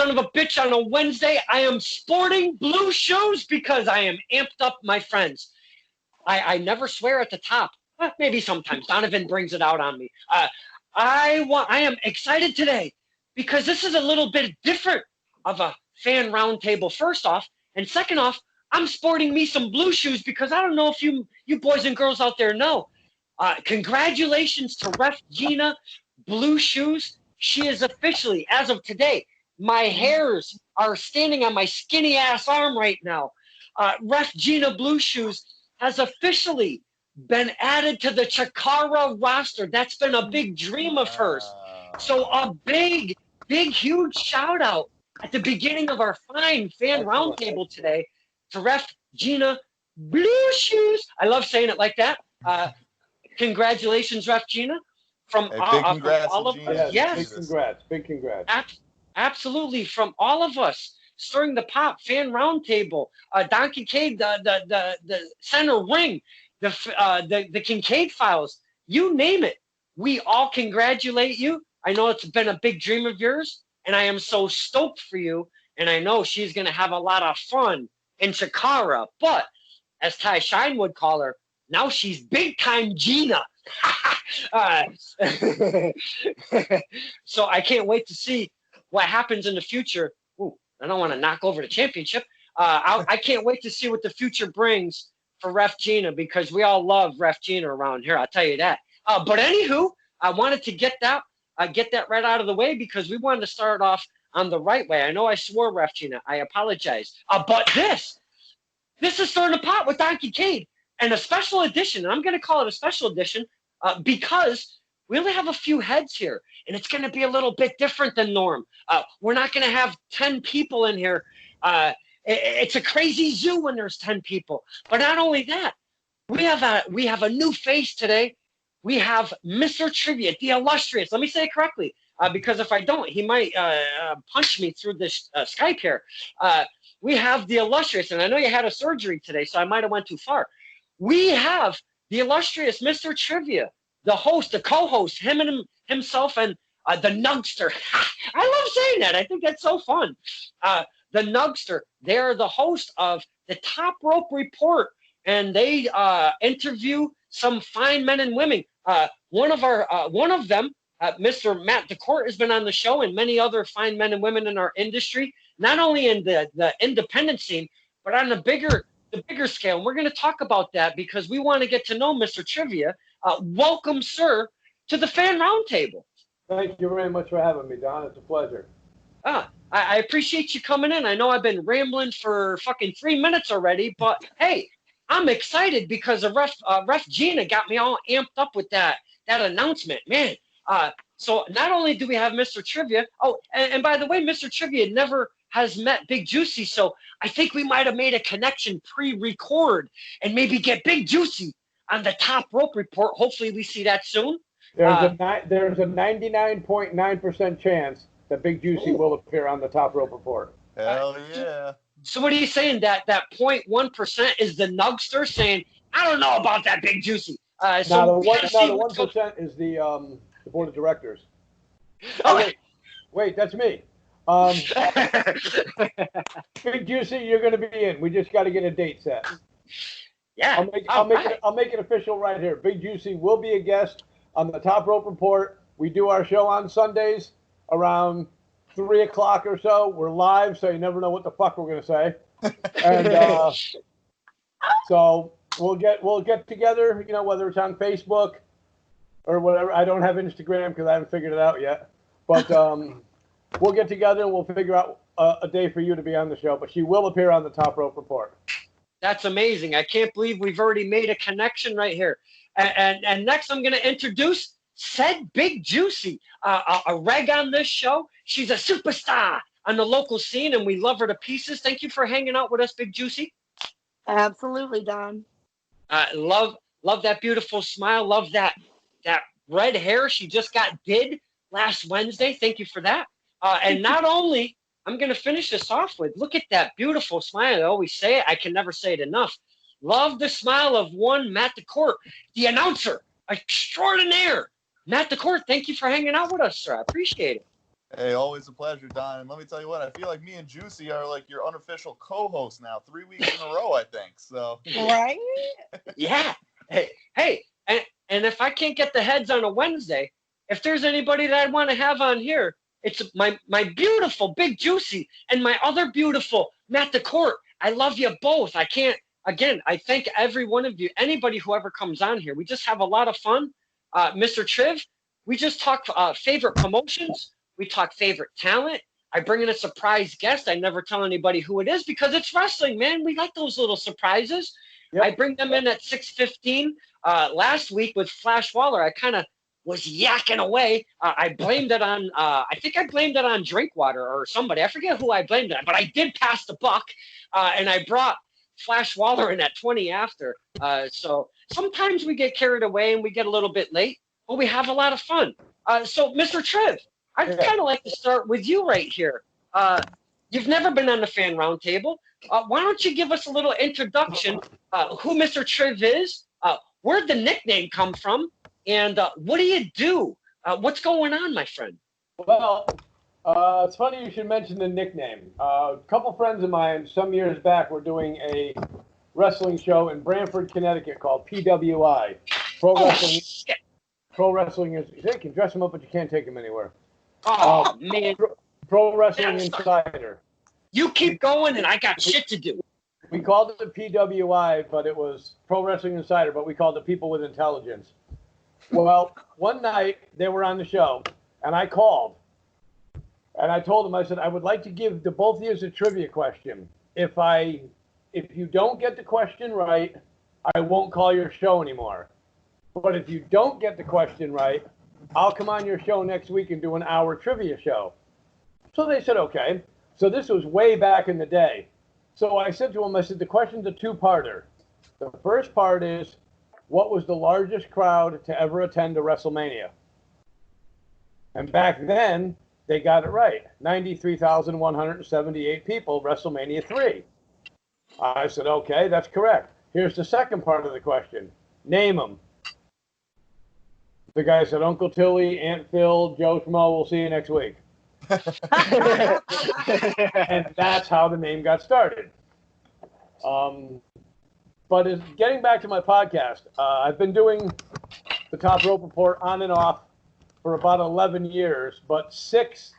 son of a bitch on a Wednesday. I am sporting blue shoes because I am amped up, my friends. I never swear at the top. Maybe sometimes. Donovan brings it out on me. I am excited today because this is a little bit different of a fan roundtable, first off. And second off, I'm sporting me some blue shoes because I don't know if you boys and girls out there know. Congratulations to Ref Gina, blue shoes. She is officially, as of today, my hairs are standing on my skinny ass arm right now. Ref Gina Blue Shoes has officially been added to the Chikara roster. That's been a big dream of hers. So a big, huge shout out at the beginning of our fine fan roundtable today to Ref Gina Blue Shoes. I love saying it like that. Congratulations, Ref Gina. From all of us. Yes. Big congrats. Absolutely. From all of us. Stirring the Pot fan roundtable. Kincaid, the center ring, the Kincaid files. You name it. We all congratulate you. I know it's been a big dream of yours, and I am so stoked for you. And I know she's going to have a lot of fun in Chikara. But as Ty Shine would call her, now she's big time Gina. So I can't wait to see what happens in the future. Ooh, I don't want to knock over the championship. I can't wait to see what the future brings for Ref Gina because we all love Ref Gina around here. I'll tell you that. But anywho, I wanted to get that right out of the way because we wanted to start off on the right way. I know I swore, Ref Gina. I apologize. But this is Stirring the Pot with Don Kincaid. And a special edition, and I'm going to call it a special edition because we only have a few heads here, and it's going to be a little bit different than norm. We're not going to have 10 people in here. It's a crazy zoo when there's 10 people. But not only that, we have a new face today. We have Mr. Trivia, the illustrious. Let me say it correctly because if I don't, he might punch me through this Skype here. We have the illustrious, and I know you had a surgery today, so I might have went too far. We have the illustrious Mr. Trivia, the host, the co-host, himself, and the Nugster. I love saying that. I think that's so fun. The Nugster. They're the host of the Top Rope Report, and they interview some fine men and women. One of them, Mr. Matt DaCorte, has been on the show, and many other fine men and women in our industry, not only in the independent scene, but on the bigger scale. And we're going to talk about that because we want to get to know Mr. Trivia. Welcome, sir, to the Fan Roundtable. Thank you very much for having me, Don. It's a pleasure. I appreciate you coming in. I know I've been rambling for fucking 3 minutes already, but hey, I'm excited because Ref Gina got me all amped up with that announcement, man. So not only do we have Mr. Trivia, and by the way, Mr. Trivia never has met Big Juicy, so I think we might have made a connection pre-record and maybe get Big Juicy on the Top Rope Report. Hopefully we see that soon. There's a 99.9% chance that Big Juicy will appear on the Top Rope Report. Hell yeah. So what are you saying? That 0.1% is the Nugster saying, I don't know about that Big Juicy. The 1% is the board of directors. Okay. Wait, that's me. Big Juicy, you're going to be in. We just got to get a date set. Yeah. I'll make it official right here. Big Juicy will be a guest on the Top Rope Report. We do our show on Sundays around 3 o'clock or so. We're live, so you never know what the fuck we're going to say. And so we'll get together, whether it's on Facebook or whatever. I don't have Instagram because I haven't figured it out yet. But we'll get together and we'll figure out a day for you to be on the show. But she will appear on the Top Rope Report. That's amazing. I can't believe we've already made a connection right here. And next I'm going to introduce said Big Juicy, a reg on this show. She's a superstar on the local scene, and we love her to pieces. Thank you for hanging out with us, Big Juicy. Absolutely, Don. Love that beautiful smile. Love that red hair she just got did last Wednesday. Thank you for that. And not only, I'm going to finish this off with, look at that beautiful smile. I always say it. I can never say it enough. Love the smile of one Matt DaCorte, the announcer extraordinaire. Matt DaCorte, thank you for hanging out with us, sir. I appreciate it. Hey, always a pleasure, Don. And let me tell you what, I feel like me and Juicy are like your unofficial co-hosts now, 3 weeks in a row, I think. So Right? Yeah. Hey, and if I can't get the heads on a Wednesday, if there's anybody that I want to have on here, it's my beautiful Big Juicy and my other beautiful Matt DaCorte. I love you both. I can't. Again, I thank every one of you. Anybody who ever comes on here, we just have a lot of fun. Mr. Triv, we just talk favorite promotions. We talk favorite talent. I bring in a surprise guest. I never tell anybody who it is because it's wrestling, man. We like those little surprises. Yep. I bring them in at 6:15. Last week with Flash Waller, I kind of was yakking away. I blamed it on, I think I blamed it on Drinkwater or somebody. I forget who I blamed it on, but I did pass the buck, and I brought Flash Waller in at 20 after. So sometimes we get carried away and we get a little bit late, but we have a lot of fun. So, Mr. Triv, I'd kind of like to start with you right here. You've never been on the Fan Roundtable. Why don't you give us a little introduction, who Mr. Triv is, where'd the nickname come from, and what do you do? What's going on, my friend? Well, it's funny you should mention the nickname. A couple friends of mine some years back were doing a wrestling show in Branford, Connecticut called PWI. Pro Wrestling is, they can dress them up, but you can't take them anywhere. Oh, man. Pro Wrestling Insider. You keep going, and I got shit to do. We called it PWI, but it was Pro Wrestling Insider, but we called it People with Intelligence. Well, one night they were on the show, and I called. And I told them, I said, I would like to give the both of you a trivia question. If you don't get the question right, I won't call your show anymore. But if you don't get the question right, I'll come on your show next week and do an hour trivia show. So they said, okay. So this was way back in the day. So I said to them, I said, the question's a two-parter. The first part is, what was the largest crowd to ever attend a WrestleMania? And back then, they got it right. 93,178 people, WrestleMania 3. I said, okay, that's correct. Here's the second part of the question. Name them. The guy said, Uncle Tilly, Aunt Phil, Joe Schmo, we'll see you next week. And that's how the name got started. But getting back to my podcast, I've been doing the Top Rope Report on and off for about 11 years, but 6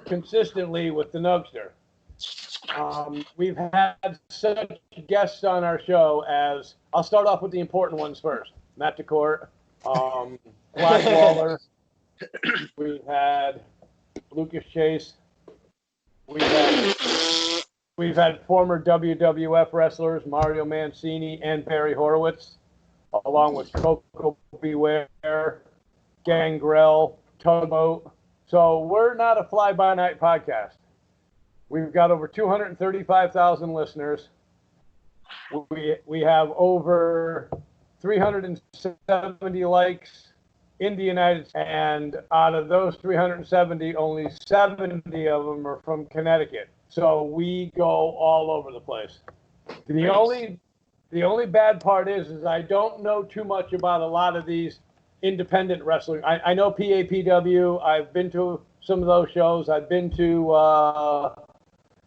consistently with the Nugster. We've had such guests on our show as, I'll start off with the important ones first. Matt DaCorte, Flash Waller. We've had Lucas Chase. We've had former WWF wrestlers Mario Mancini and Barry Horowitz, along with Coco Beware, Gangrel, Tugboat. So we're not a fly-by-night podcast. We've got over 235,000 listeners. We have over 370 likes in the United States, and out of those 370, only 70 of them are from Connecticut. So we go all over the place. The only bad part is I don't know too much about a lot of these independent wrestling. I know PAPW. I've been to some of those shows. I've been to a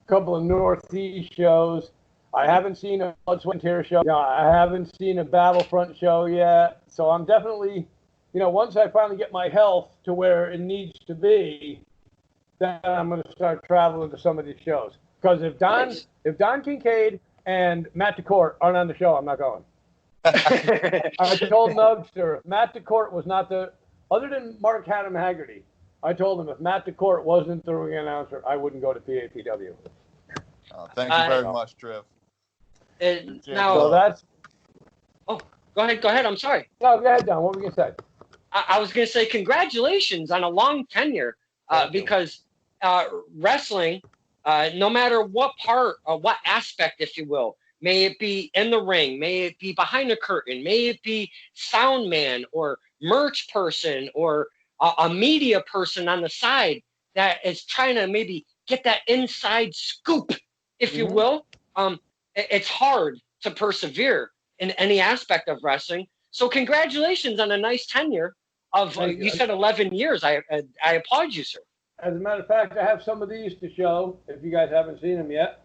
couple of Northeast shows. I haven't seen a Blood, Sweat, and Tears show. I haven't seen a Battlefront show yet. So I'm definitely, once I finally get my health to where it needs to be, then I'm going to start traveling to some of these shows. Because if Don Kincaid and Matt DaCorte aren't on the show, I'm not going. I told Nugster, Matt DaCorte was not other than Mark Haddam Haggerty, I told him if Matt DaCorte wasn't the ring announcer, I wouldn't go to PAPW. Thank you very much, Triv. Now, that's. Oh, go ahead. I'm sorry. No, go ahead, Don. What were you going to say? I was going to say congratulations on a long tenure, because wrestling, no matter what part or what aspect, if you will, may it be in the ring, may it be behind the curtain, may it be sound man or merch person or a media person on the side that is trying to maybe get that inside scoop, if you will. It's hard to persevere in any aspect of wrestling. So congratulations on a nice tenure of, you said 11 years. I applaud you, sir. As a matter of fact, I have some of these to show if you guys haven't seen them yet.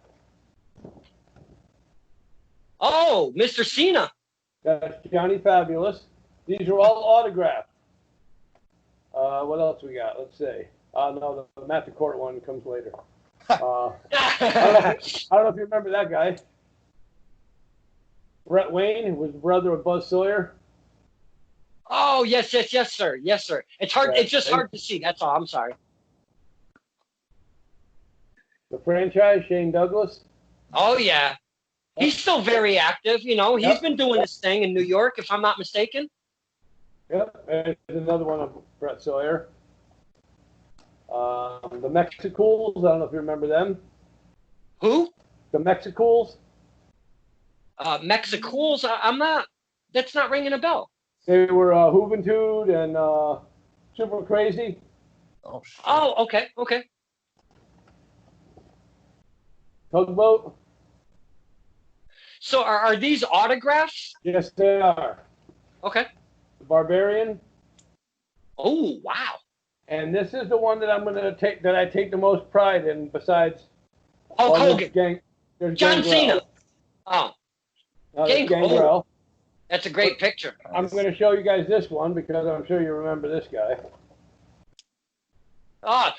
Oh, Mr. Cena. That's Johnny Fabulous. These are all autographed. What else we got? Let's see. No, the Matt DaCorte one comes later. I don't know if you remember that guy. Brett Wayne, who was the brother of Buzz Sawyer. Oh, yes, sir. Yes, sir. It's hard. It's just hard to see. That's all. I'm sorry. The franchise, Shane Douglas. Oh, yeah. He's still very active. You know, he's been doing his thing in New York, if I'm not mistaken. Yep. There's another one of Brett Sawyer. The Mexicools. I don't know if you remember them. Who? The Mexicools. Mexicools. I'm not. That's not ringing a bell. They were Juventud and Super Crazy. Oh, shit. Oh, okay. Tugboat. So are these autographs? Yes, they are. Okay. The Barbarian. Oh, wow. And this is the one that I'm going to take, that I take the most pride in, besides Hulk Hogan. There's John Gangrel. Cena. Oh, There's Gangrel. that's a great picture. I'm going to show you guys this one because I'm sure you remember this guy. Ah.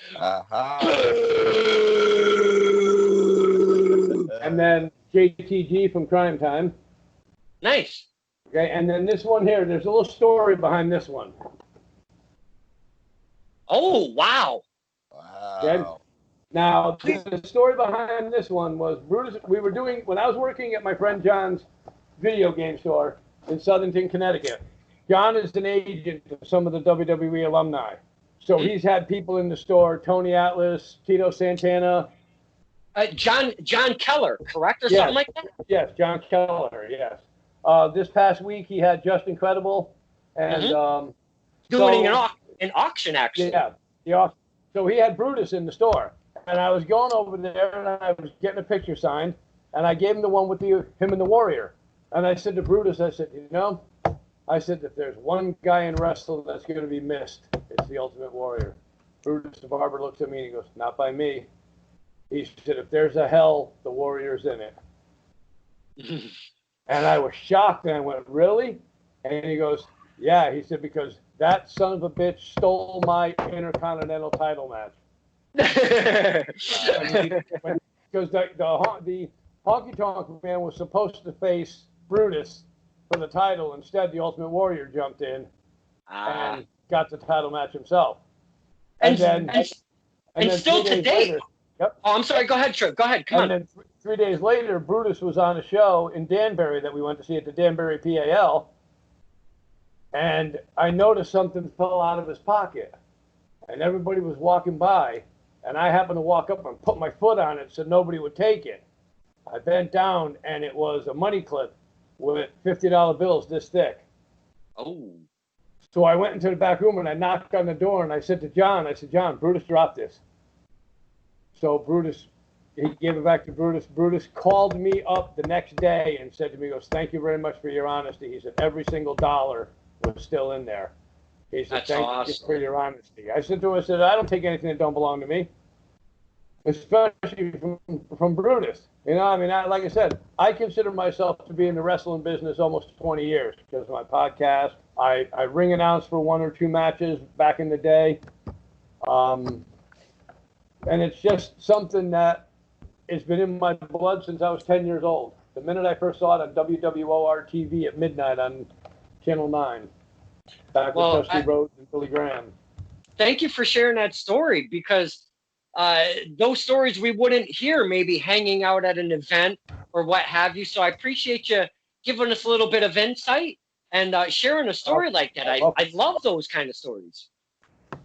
And then JTG from Crime Time. Nice. Okay, and then this one here, there's a little story behind this one. Oh, wow. Okay? Now, the story behind this one was Brutus. We were doing, when I was working at my friend John's video game store in Southington, Connecticut. John is an agent of some of the WWE alumni. So he's had people in the store, Tony Atlas, Tito Santana. John Keller, correct, or Yes. something like that? Yes, John Keller, yes. This past week, he had Just Incredible. And Doing an auction, actually. Yeah. So he had Brutus in the store. And I was going over there, and I was getting a picture signed. And I gave him the one with him and the Warrior. And I said to Brutus, I said, I said, if there's one guy in wrestling that's going to be missed, it's the Ultimate Warrior. Brutus the Barber looks at me and he goes, not by me. He said, if there's a hell, the Warrior's in it. And I was shocked, and I went, really? And he goes, yeah. He said, because that son of a bitch stole my Intercontinental title match. Because the Honky Tonk Man was supposed to face Brutus for the title. Instead, the Ultimate Warrior jumped in and got the title match himself. And then still 3 days today. later, yep. Oh, I'm sorry. Go ahead, Triv. Go ahead. Come on. And then 3 days later, Brutus was on a show in Danbury that we went to see at the Danbury PAL. And I noticed something fell out of his pocket. And everybody was walking by. And I happened to walk up and put my foot on it so nobody would take it. I bent down, and it was a money clip with $50 bills this thick. Oh. So I went into the back room, and I knocked on the door, and I said to John, John, Brutus dropped this. So Brutus, he gave it back to Brutus. Brutus called me up the next day and said to me, he goes, thank you very much for your honesty. He said, every single dollar was still in there. He said, That's thank awesome. you for your honesty. I said to him, I don't take anything that don't belong to me, especially from Brutus. Like I said, I consider myself to be in the wrestling business almost 20 years because of my podcast. I ring announce for 1 or 2 matches back in the day. And it's just something that has been in my blood since I was 10 years old. The minute I first saw it on WWOR TV at midnight on Channel 9, back with Dusty Rhodes and Billy Graham. Thank you for sharing that story, because those stories we wouldn't hear maybe hanging out at an event or what have you. So I appreciate you giving us a little bit of insight and sharing a story like that. I love those kind of stories.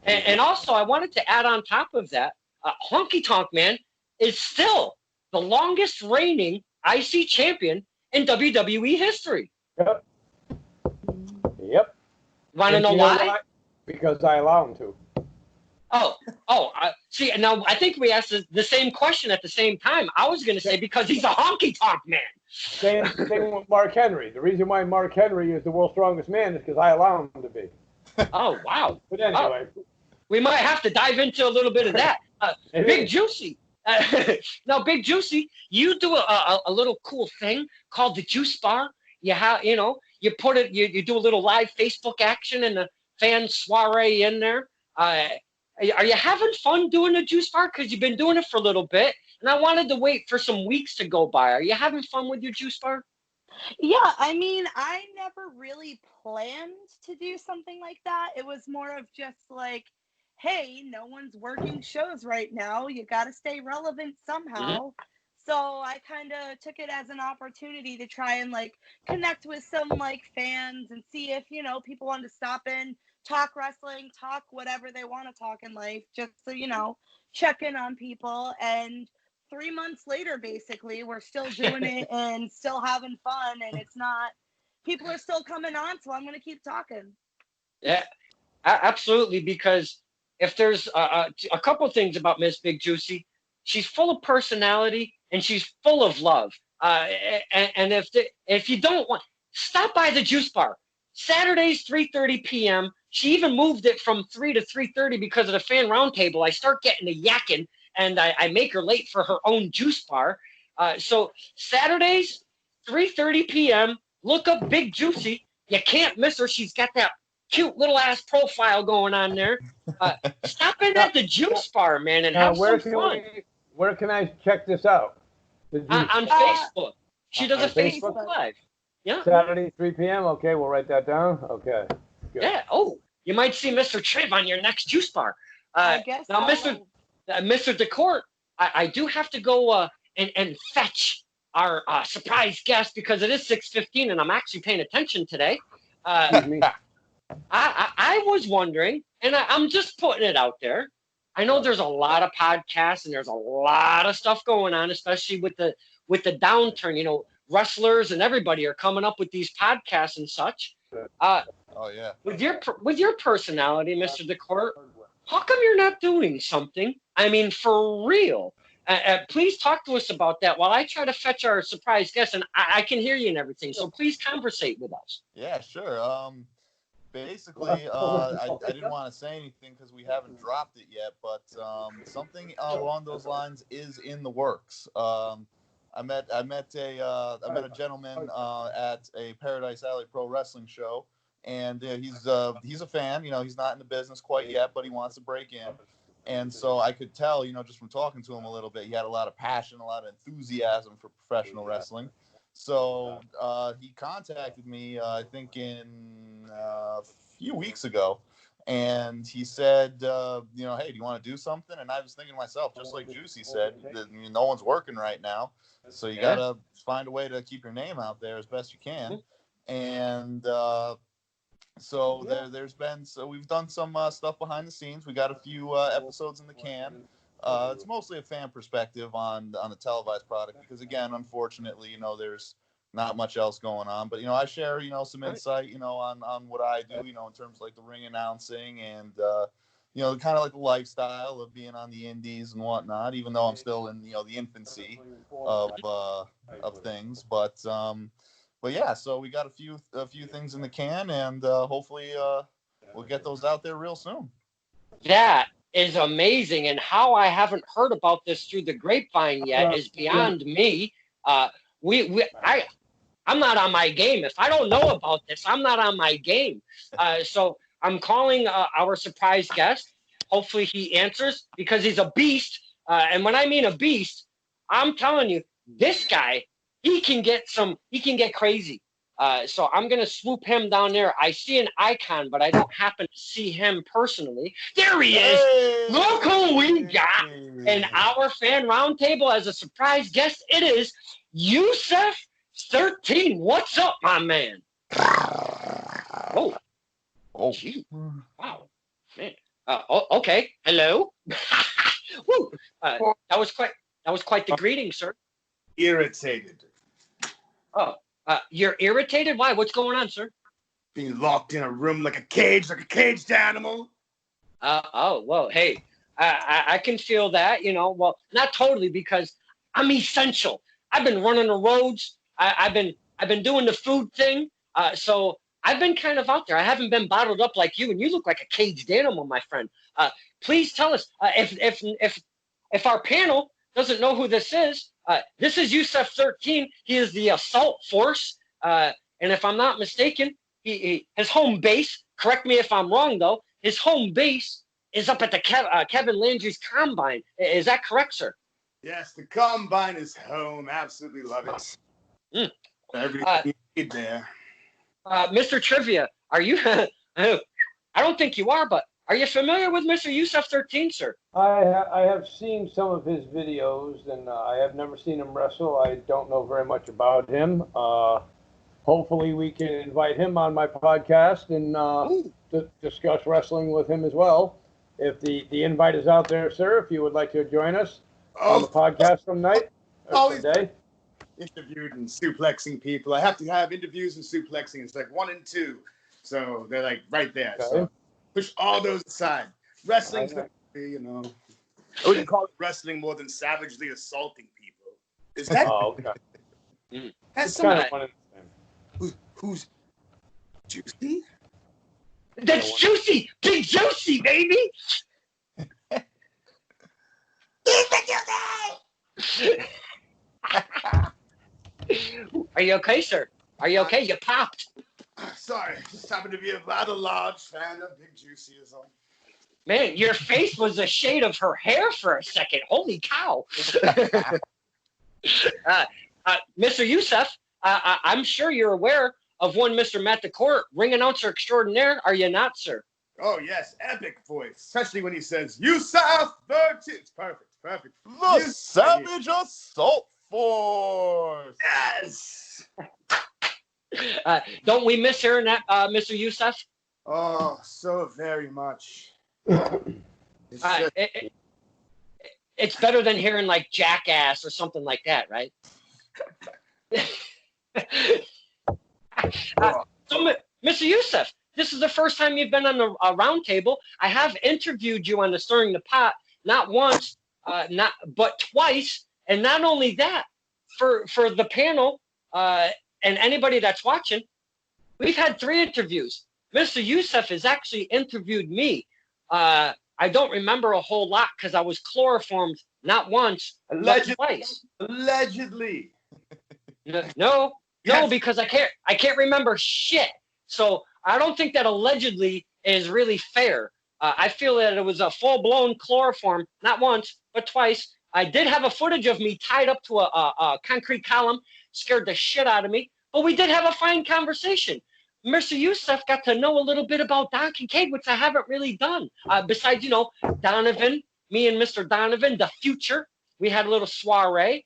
And also, I wanted to add on top of that, Honky Tonk Man is still the longest reigning IC champion in WWE history. Yep. Want to know why? Because I allow him to. See, now I think we asked the same question at the same time. I was going to say because he's a honky tonk man. Same with Mark Henry. The reason why Mark Henry is the world's strongest man is because I allow him to be. Oh, wow. But anyway, we might have to dive into a little bit of that. Big Juicy. Now, Big Juicy, you do a little cool thing called the Juice Bar. You put it, you do a little live Facebook action and a fan soiree in there. Are you having fun doing the Juice Bar? Because you've been doing it for a little bit, and I wanted to wait for some weeks to go by. Are you having fun with your Juice Bar? Yeah, I mean, I never really planned to do something like that. It was more of just like, hey, no one's working shows right now. You got to stay relevant somehow. So I kind of took it as an opportunity to try and like connect with some like fans and see if, people want to stop in, talk wrestling, talk whatever they want to talk in life, just so, check in on people. And 3 months later, basically, we're still doing it and still having fun. And people are still coming on. So I'm going to keep talking. Yeah, absolutely. Because if there's a couple of things about Miss Big Juicy, she's full of personality and she's full of love. And if you don't want, stop by the Juice Bar. Saturdays, 3:30 p.m. She even moved it from 3 to 3:30 because of the fan roundtable. I start getting the yakking, and I make her late for her own Juice Bar. So Saturdays, 3:30 p.m. Look up Big Juicy. You can't miss her. She's got that cute little ass profile going on there. Stop in at the Juice Bar, man, and have some fun. Where can I check this out? On Facebook. She does a Facebook Live. Yeah. Saturday, 3 p.m. Okay, we'll write that down. Okay. Good. Yeah. Oh, you might see Mr. Triv on your next Juice Bar. I guess now, Mr. DaCorte, I do have to go and fetch our surprise guest because it is 6:15 and I'm actually paying attention today. I was wondering, and I'm just putting it out there. I know there's a lot of podcasts and there's a lot of stuff going on, especially with the downturn. Wrestlers and everybody are coming up with these podcasts and such. Oh yeah. With your personality, Mr. DaCorte, how come you're not doing something? I mean, for real. Please talk to us about that while I try to fetch our surprise guest, and I can hear you and everything. So please conversate with us. Yeah, sure. Basically, I didn't want to say anything because we haven't dropped it yet, but something along those lines is in the works. I met a gentleman at a Paradise Alley Pro Wrestling show, and he's a fan. He's not in the business quite yet, but he wants to break in. And so I could tell, just from talking to him a little bit, he had a lot of passion, a lot of enthusiasm for professional wrestling. So he contacted me, I think in a few weeks ago, and he said, hey, do you want to do something? And I was thinking to myself, just like Juicy said, that no one's working right now, so you got to find a way to keep your name out there as best you can. And so we've done some stuff behind the scenes. We got a few episodes in the can. It's mostly a fan perspective on the televised product because, again, unfortunately, there's not much else going on. But, I share, some insight, on what I do, in terms of like the ring announcing and, kind of like the lifestyle of being on the indies and whatnot, even though I'm still in, the infancy of things. But yeah, so we got a few things in the can, and hopefully we'll get those out there real soon. That is amazing, and how I haven't heard about this through the grapevine yet is beyond me. I'm not on my game. If I don't know about this, I'm not on my game. So I'm calling our surprise guest. Hopefully he answers because he's a beast. And when I mean a beast, I'm telling you, this guy, he can get crazy. So I'm going to swoop him down there. I see an icon, but I don't happen to see him personally. There he is. Hey, look who we got in our fan roundtable as a surprise guest. It is Yoosaf 13. What's up, my man? Oh, gee. Wow, man. Okay. Hello. Woo. That was quite the greeting, sir. Irritated. Oh, you're irritated? Why? What's going on, sir? Being locked in a room like a caged animal. Well, hey, I can feel that, well, not totally because I'm essential. I've been running the roads. I've been doing the food thing. So I've been kind of out there. I haven't been bottled up like you, and you look like a caged animal, my friend. Please tell us if our panel doesn't know who this is. This is Yoosaf 13. He is the assault force, and if I'm not mistaken, his home base. Correct me if I'm wrong, though. His home base is up at the Kevin Landry's Combine. Is that correct, sir? Yes, the Combine is home. Absolutely love it. Everything you need there. Mr. Trivia, are you? I don't think you are, but are you familiar with Mr. Yoosaf 13, sir? I have seen some of his videos, and I have never seen him wrestle. I don't know very much about him. Hopefully, we can invite him on my podcast and discuss wrestling with him as well. If the invite is out there, sir, if you would like to join us on the podcast some night or today. Interviewed and suplexing people. I have to have interviews and suplexing. It's like 1 and 2. So they're like right there. Okay. So push all those aside. Wrestling's you know. I wouldn't call it wrestling more than savagely assaulting people. Is that okay? That's kind of one of them. Who's Juicy? That's Juicy! Big Juicy, baby! Are you okay, sir? Are you okay? You popped. Sorry, just happened to be a rather large fan of Big Juicy is all. Man, your face was a shade of her hair for a second. Holy cow. Mr. Yoosaf, I'm sure you're aware of one Mr. Matt DaCorte, ring announcer extraordinaire. Are you not, sir? Oh, yes. Epic voice. Especially when he says, Yoosaf 13. It's perfect. Perfect. The Savage Assault Force. Yes. Don't we miss hearing that, Mr. Yoosaf? Oh, so very much. It's better than hearing like Jackass or something like that, right? So, Mr. Yoosaf, this is the first time you've been on the Roundtable. I have interviewed you on the Stirring the Pot, not once, but twice. And not only that, for the panel and anybody that's watching, we've had 3 interviews. Mr. Yoosaf has actually interviewed me. I don't remember a whole lot because I was chloroformed not once, but twice. Allegedly. No, because I can't remember shit. So I don't think that allegedly is really fair. I feel that it was a full-blown chloroform, not once, but twice. I did have a footage of me tied up to a concrete column, scared the shit out of me. But we did have a fine conversation. Mr. Yoosaf got to know a little bit about Don Kincaid, which I haven't really done. Besides, Donovan, me and Mr. Donovan, the future, we had a little soiree.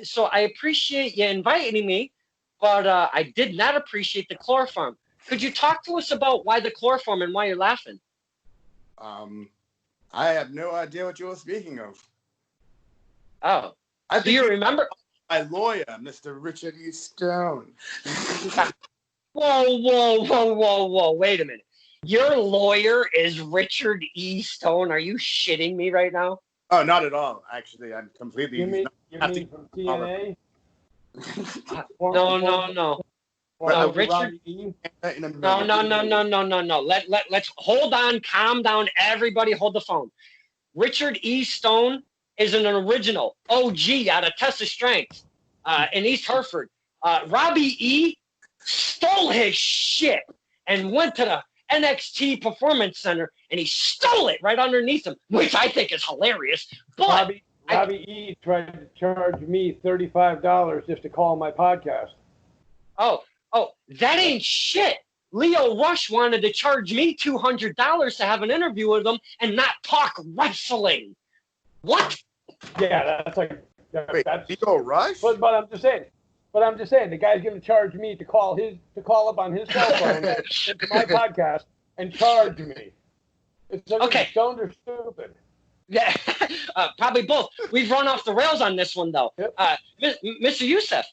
So I appreciate you inviting me, but I did not appreciate the chloroform. Could you talk to us about why the chloroform and why you're laughing? I have no idea what you're speaking of. Oh, do you remember? My lawyer, Mr. Richard E. Stone. Whoa. Wait a minute. Your lawyer is Richard E. Stone. Are you shitting me right now? Oh, not at all. Actually, I'm completely... You mean from TNA? No. No, Richard. No. Let's hold on, calm down, everybody. Hold the phone. Richard E. Stone is an original OG out of Tessa Strength in East Hertford. Robbie E. stole his shit and went to the NXT Performance Center and he stole it right underneath him, which I think is hilarious. But Robbie E. tried to charge me $35 just to call my podcast. Oh, that ain't shit. Leo Rush wanted to charge me $200 to have an interview with him and not talk wrestling. What? Yeah, that's like that's Leo Rush. But I'm just saying. The guy's going to charge me to call up on his cell phone into my podcast and charge me. It's okay. Stoned or stupid. Yeah, probably both. We've run off the rails on this one though. Yep. Mr. Yoosaf,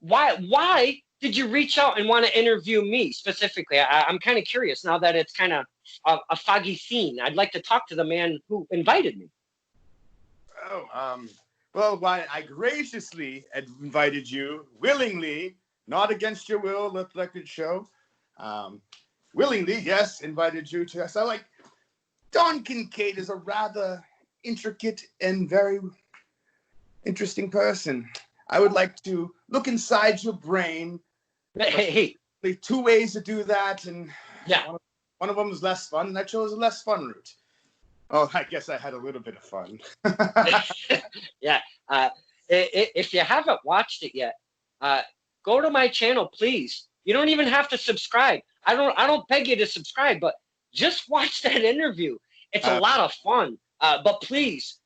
why did you reach out and want to interview me specifically? I'm kind of curious now that it's kind of a foggy scene. I'd like to talk to the man who invited me. Well, why I graciously invited you willingly not against your will, let the record show. Willingly, yes, invited you to us. I like Don Kincaid is a rather intricate and very interesting person. I would like to look inside your brain. Hey. There's 2 ways to do that, and Yeah. one of them is less fun, and I chose a less fun route. Oh, I guess I had a little bit of fun. Yeah. If you haven't watched it yet, go to my channel, please. You don't even have to subscribe. I don't beg you to subscribe, but just watch that interview. It's a lot of fun. But please,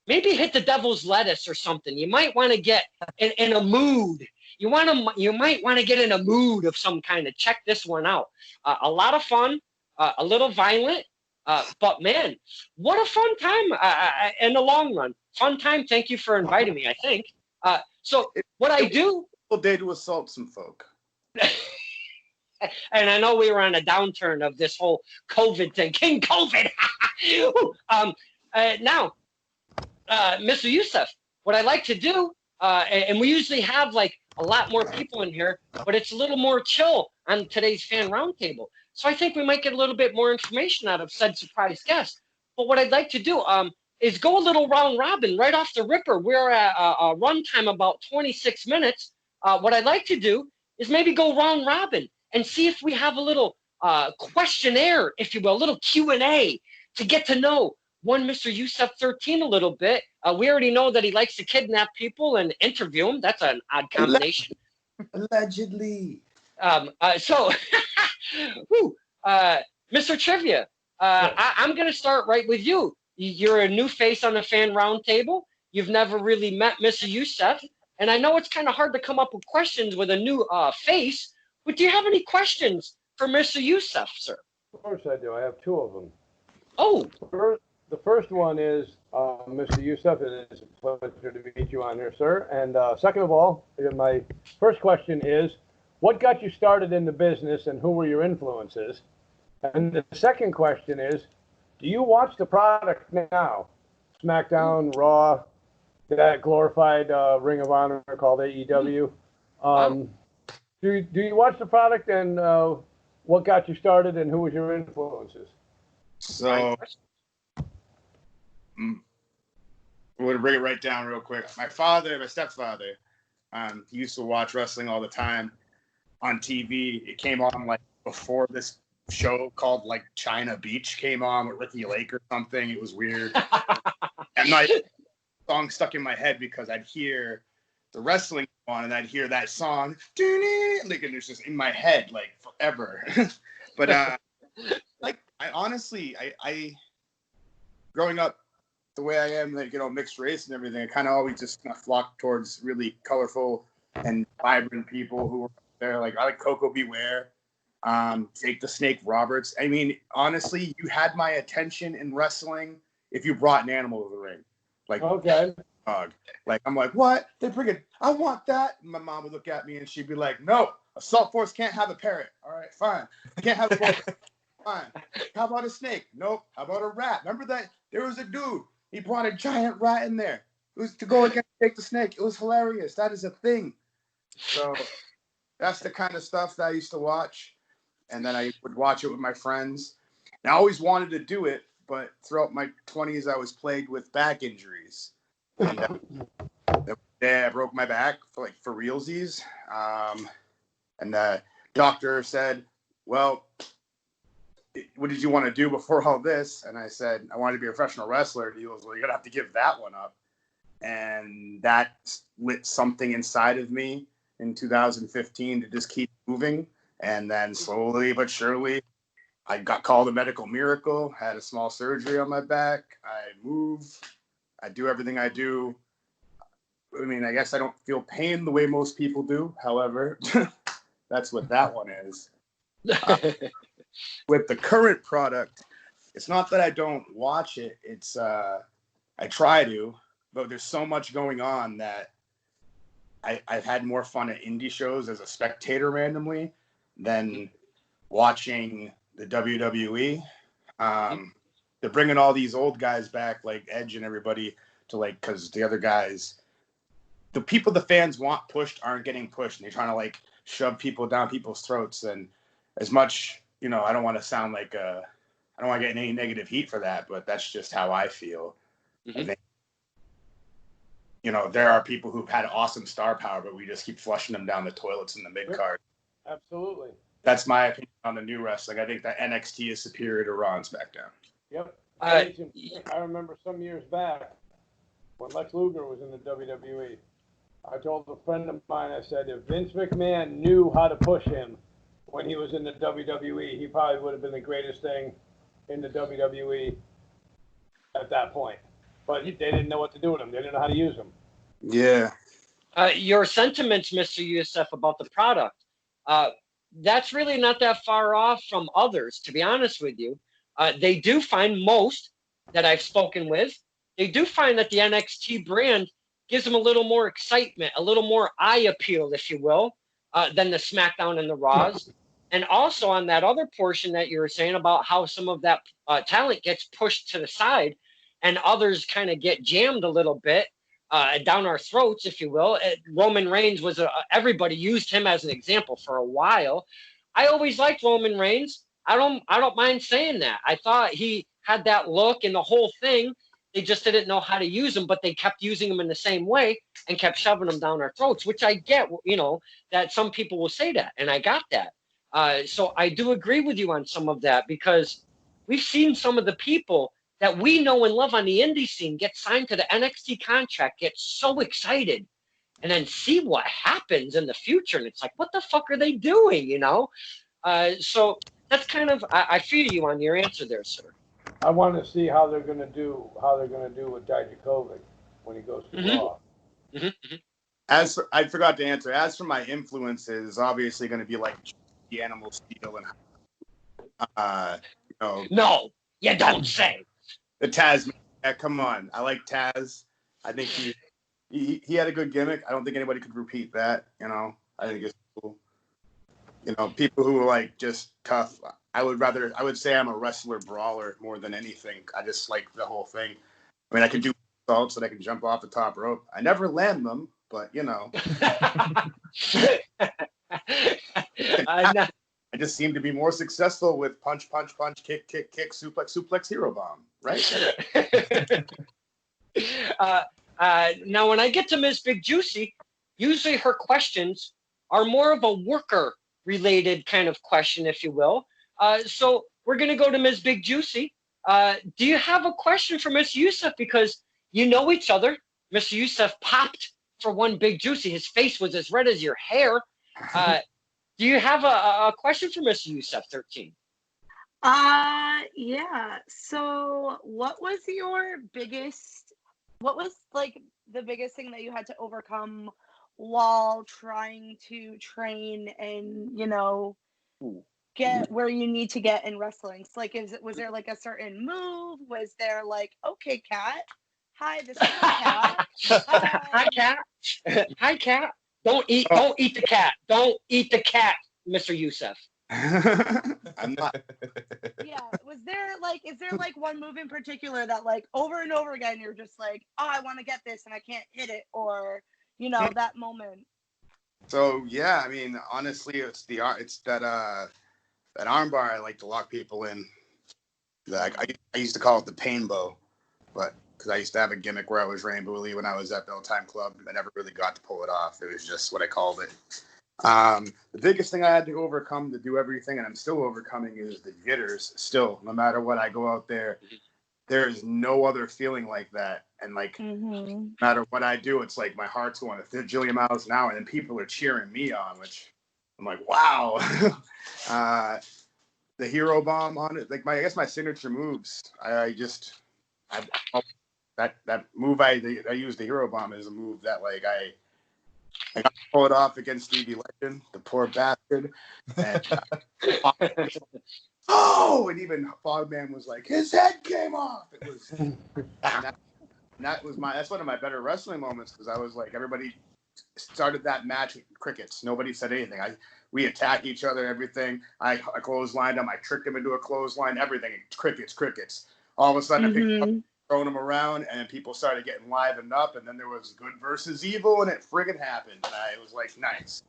maybe hit the devil's lettuce or something. You might want to get in a mood. You might want to get in a mood of some kind. Check this one out. A lot of fun, a little violent, but man, what a fun time in the long run. Fun time. Thank you for inviting me. I think. So what I do. Day to assault some folk. And I know we were on a downturn of this whole COVID thing. King COVID. Now, Mr. Yoosaf, what I like to do, and we usually have like a lot more people in here, but it's a little more chill on today's fan roundtable. So I think we might get a little bit more information out of said surprise guest. But what I'd like to do is go a little round robin right off the ripper. We're at a runtime about 26 minutes. What I'd like to do is maybe go round robin and see if we have a little questionnaire, if you will, a little Q&A to get to know one Mr. Yoosaf 13 a little bit. We already know that he likes to kidnap people and interview them. That's an odd combination. Allegedly. So, Mr. Trivia, I'm going to start right with you. You're a new face on the fan roundtable. You've never really met Mr. Yoosaf. And I know it's kind of hard to come up with questions with a new face, but do you have any questions for Mr. Yoosaf, sir? Of course I do. I have 2 of them. Oh. The first one is, Mr. Yoosaf, it is a pleasure to meet you on here, sir. And second of all, my first question is, what got you started in the business and who were your influences? And the second question is, do you watch the product now? SmackDown, Raw, that glorified Ring of Honor called AEW. Do you watch the product, and what got you started and who was your influences? So, I'm going to bring it right down real quick. My stepfather, he used to watch wrestling all the time on TV. It came on like before this show called like China Beach came on with Ricky Lake or something. It was weird. And my song stuck in my head because I'd hear the wrestling on and I'd hear that song. Like, and it's just in my head like forever. But like I honestly, I growing up the way I am, like, you know, mixed race and everything, I kind of always just kind of flocked towards really colorful and vibrant people who were there. Like I like Coco Beware, Jake the Snake Roberts. I mean, honestly, you had my attention in wrestling if you brought an animal to the ring. Like, okay, dog. Like, I'm like, what? They're bringing, I want that. And my mom would look at me and she'd be like, no, Assault Force can't have a parrot. All right, fine. Can't have a parrot. Fine. How about a snake? Nope. How about a rat? Remember that? There was a dude. He brought a giant rat in there. It was to go against Jake the Snake. It was hilarious. That is a thing. So that's the kind of stuff that I used to watch. And then I would watch it with my friends. And I always wanted to do it, but throughout my 20s, I was plagued with back injuries. And I broke my back for realsies. And the doctor said, well, what did you want to do before all this? And I said, I wanted to be a professional wrestler. And he was, well, you're going to have to give that one up. And that lit something inside of me in 2015 to just keep moving. And then slowly but surely, I got called a medical miracle, had a small surgery on my back. I move. I do everything I do. I mean, I guess I don't feel pain the way most people do. However, that's what that one is. With the current product, it's not that I don't watch it. It's I try to, but there's so much going on that I've had more fun at indie shows as a spectator randomly than watching the WWE. They're bringing all these old guys back, like Edge and everybody, to like, because the other guys, the people the fans want pushed aren't getting pushed, and they're trying to like shove people down people's throats. And as much, I don't want to sound like I don't want to get any negative heat for that, but that's just how I feel. Mm-hmm. I think, there are people who've had awesome star power, but we just keep flushing them down the toilets in the mid card. Absolutely. That's my opinion on the new wrestling. I think that NXT is superior to Raw and SmackDown. Yep. I remember some years back when Lex Luger was in the WWE. I told a friend of mine, I said, if Vince McMahon knew how to push him when he was in the WWE, he probably would have been the greatest thing in the WWE at that point. But they didn't know what to do with him. They didn't know how to use him. Yeah. Your sentiments, Mr. Yoosaf, about the product, that's really not that far off from others, to be honest with you. They do find most that I've spoken with, they do find that the NXT brand gives them a little more excitement, a little more eye appeal, if you will, than the SmackDown and the Raws. And also on that other portion that you were saying about how some of that talent gets pushed to the side and others kind of get jammed a little bit down our throats, if you will. Roman Reigns was everybody used him as an example for a while. I always liked Roman Reigns. I don't mind saying that. I thought he had that look and the whole thing. They just didn't know how to use him, but they kept using him in the same way and kept shoving him down our throats, which I get, that some people will say that, and I got that. So I do agree with you on some of that, because we've seen some of the people that we know and love on the indie scene get signed to the NXT contract, get so excited, and then see what happens in the future. And it's like, what the fuck are they doing, So that's kind of, I feel you on your answer there, sir. I want to see how they're going to do with Dijakovic when he goes to Raw. Mm-hmm. I forgot to answer. As for my influences, obviously going to be like the Animal Steel and No, you don't say. The Taz. Yeah, come on, I like Taz. I think he had a good gimmick. I don't think anybody could repeat that. I think it's cool. People who are like just tough. I would say I'm a wrestler brawler more than anything. I just like the whole thing. I mean, I can do salts and I can jump off the top rope. I never land them, but I just seem to be more successful with punch, punch, punch, kick, kick, kick, suplex, suplex, hero bomb, right? Now, when I get to Ms. Big Juicy, usually her questions are more of a worker-related kind of question, if you will. So we're going to go to Ms. Big Juicy. Do you have a question for Mr. Yoosaf? Because you know each other. Mr. Yoosaf popped for one Big Juicy. His face was as red as your hair. Do you have a question for Mr. Yoosaf, 13? Yeah. So what was the biggest thing that you had to overcome while trying to train and, get where you need to get in wrestling? So, was there like a certain move? Was there like, okay, Cat, hi, this is Cat. Hi, Cat. Hi, Cat. Don't eat the cat. Don't eat the cat, Mr. Yoosaf. I'm not. Yeah. Is there one move in particular that over and over again you're just like, oh, I want to get this and I can't hit it, or that moment? So yeah, I mean, honestly, it's that armbar I like to lock people in. I used to call it the pain bow, but because I used to have a gimmick where I was Rainbow Lee when I was at Bell Time Club. I never really got to pull it off. It was just what I called it. The biggest thing I had to overcome to do everything, and I'm still overcoming, is the jitters. Still, no matter what, I go out there, there is no other feeling like that. And no matter what I do, it's like my heart's going a jillion miles an hour, and then people are cheering me on, which I'm like, wow. The hero bomb on it, I guess my signature moves. That move I use, the hero bomb, is a move that I got to pull it off against Stevie Legend, the poor bastard. And, and even Fogman was like, his head came off. It was, that's one of my better wrestling moments, because I was like, everybody started that match with crickets. Nobody said anything. We attack each other, everything. I clotheslined him. I tricked him into a clothesline, everything. Crickets. All of a sudden, I picked up, throwing them around, and people started getting livened up, and then there was good versus evil, and it friggin' happened. And I was like, nice.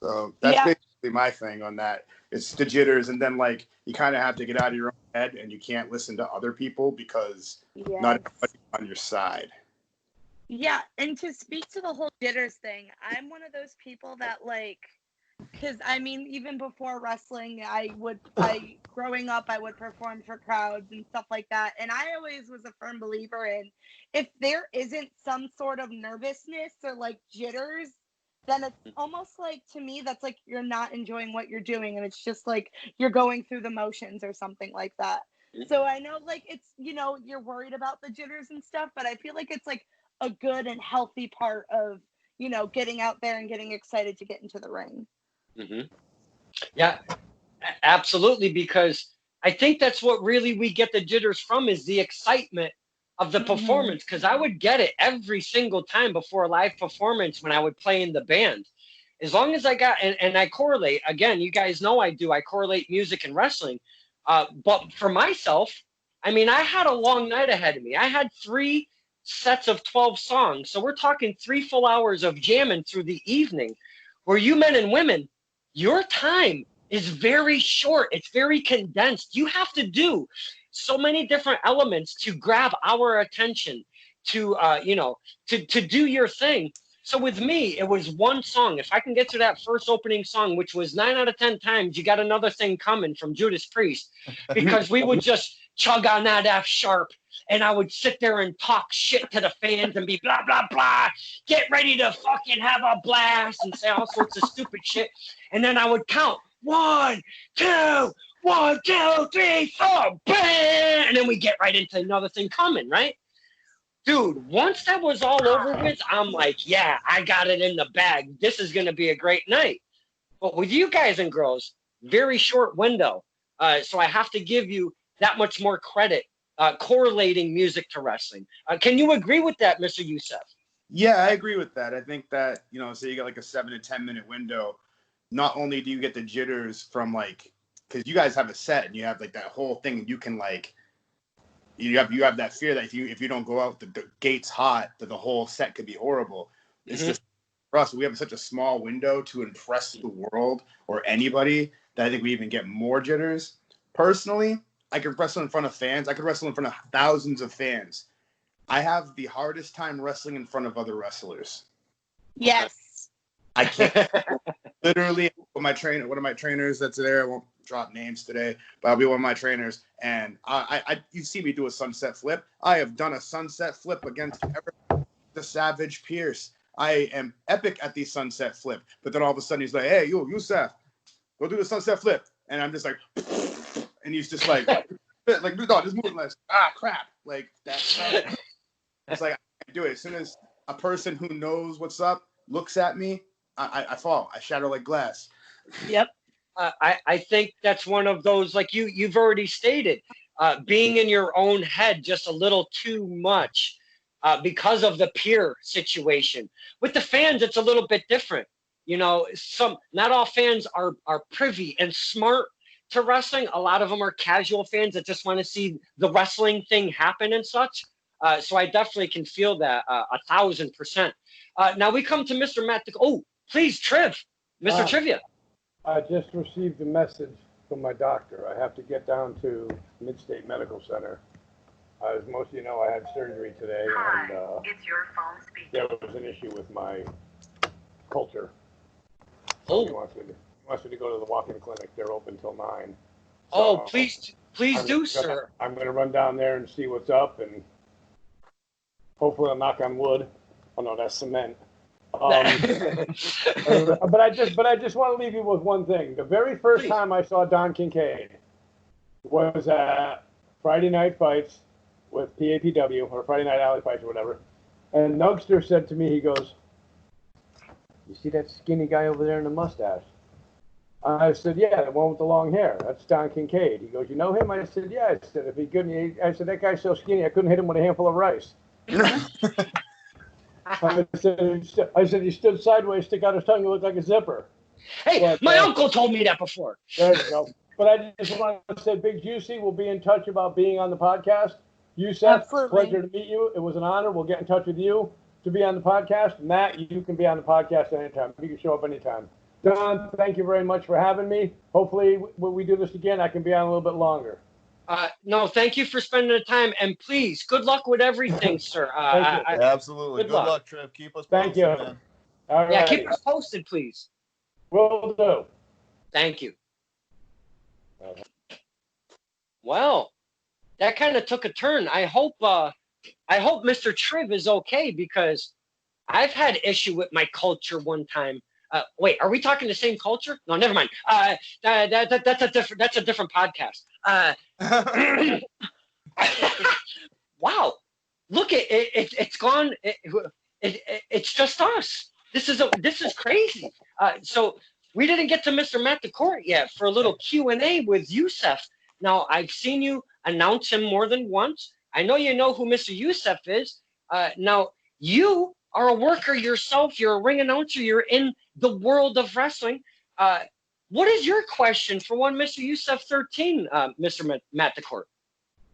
So that's Yeah. basically my thing on that. It's the jitters, and then like you kind of have to get out of your own head, and you can't listen to other people because not everybody's on your side. Yeah, and to speak to the whole jitters thing, I'm one of those people that like, because I mean, even before wrestling, growing up, I would perform for crowds and stuff like that. And I always was a firm believer in if there isn't some sort of nervousness or like jitters, then it's almost like, to me, that's like you're not enjoying what you're doing. And it's just like you're going through the motions or something like that. So I know like it's, you're worried about the jitters and stuff, but I feel like it's like a good and healthy part of, getting out there and getting excited to get into the ring. Mm-hmm. Yeah, absolutely. Because I think that's what really we get the jitters from, is the excitement of the performance. Because I would get it every single time before a live performance when I would play in the band. As long as I got, and I correlate, again, you guys know I correlate music and wrestling. But for myself, I mean, I had a long night ahead of me. I had 3 sets of 12 songs. So we're talking 3 full hours of jamming through the evening, where you men and women, your time is very short. It's very condensed. You have to do so many different elements to grab our attention, to do your thing. So with me, it was one song. If I can get to that first opening song, which was 9 out of 10 times, you got another thing coming from Judas Priest, because we would just chug on that F sharp, and I would sit there and talk shit to the fans and be blah, blah, blah, get ready to fucking have a blast and say all sorts of stupid shit. And then I would count 1, 2, 1, 2, 3, 4, bam! And then we get right into another thing coming, right? Dude, once that was all over with, I'm like, yeah, I got it in the bag. This is going to be a great night. But with you guys and girls, very short window. So I have to give you that much more credit, correlating music to wrestling. Can you agree with that, Mr. Yoosaf? Yeah, I agree with that. I think that, say you got like a 7 to 10 minute window. Not only do you get the jitters from like, because you guys have a set and you have like that whole thing, and you can like, you have that fear that if you don't go out the gates hot, that the whole set could be horrible. It's just, for us, we have such a small window to impress the world or anybody that I think we even get more jitters. Personally, I could wrestle in front of fans. I could wrestle in front of thousands of fans. I have the hardest time wrestling in front of other wrestlers. Yes. I can't. Literally, one of my trainers that's there, I won't drop names today, but I'll be one of my trainers, and you see me do a sunset flip. I have done a sunset flip against the Savage Pierce. I am epic at the sunset flip, but then all of a sudden he's like, "Hey, Yoosaf, go do the sunset flip," and I'm just like, and he's just like, no, just moving less. Crap, like that. It's like I can't do it. As soon as a person who knows what's up looks at me, I fall. I shatter like glass. Yep. I think that's one of those, like you've already stated, being in your own head just a little too much, because of the peer situation. With the fans, it's a little bit different. Not all fans are privy and smart to wrestling. A lot of them are casual fans that just want to see the wrestling thing happen and such. So I definitely can feel that 1,000%. Now we come to Mr. Matt. Oh, please, Triv, Mr. Trivia. I just received a message from my doctor. I have to get down to Midstate Medical Center. As most of you know, I had surgery today, and it's your phone speaking. there was an issue with my culture. Oh. He wants me to go to the walk-in clinic. They're open till 9. So, please do, sir. I'm going to run down there and see what's up, and hopefully I'll knock on wood. Oh no, that's cement. But I just want to leave you with one thing. The very first time I saw Don Kincaid was at Friday Night Fights with PAPW, or Friday Night Alley Fights or whatever. And Nugster said to me, he goes, "You see that skinny guy over there in the mustache?" I said, "Yeah, the one with the long hair. That's Don Kincaid." He goes, "You know him?" I said, "Yeah." I said, "If he couldn't," I said, "That guy's so skinny, I couldn't hit him with a handful of rice." I said, he stood sideways, stick out his tongue, he looked like a zipper. Hey, but, my uncle told me that before. There you go. But I just want to say, Big Juicy will be in touch about being on the podcast. Yoosaf, Absolutely. pleasure to meet you. It was an honor. We'll get in touch with you. to be on the podcast. Matt, you can be on the podcast anytime. You can show up anytime. Don, thank you very much for having me. Hopefully, when we do this again, I can be on a little bit longer. No, thank you for spending the time, and please, good luck with everything, sir. Thank you. Absolutely. Good luck, Triv. Keep us posted, Thank you. man. All Yeah, right. keep us posted, please. Will do. Thank you. Well, that kind of took a turn. I hope Mr. Triv is okay, because I've had issue with my culture one time. Wait, are we talking the same culture? No, never mind. That's a different podcast. Wow, look at it, it's gone. It's just us. This is crazy. So we didn't get to Mr. Matt DaCorte yet for a little Q&A with Yoosaf. Now, I've seen you announce him more than once. I know you know who Mr. Yoosaf is. Now, you are a worker yourself. You're a ring announcer. You're in the world of wrestling. What is your question for one Mr. Yoosaf 13, Mr. Matt DaCorte?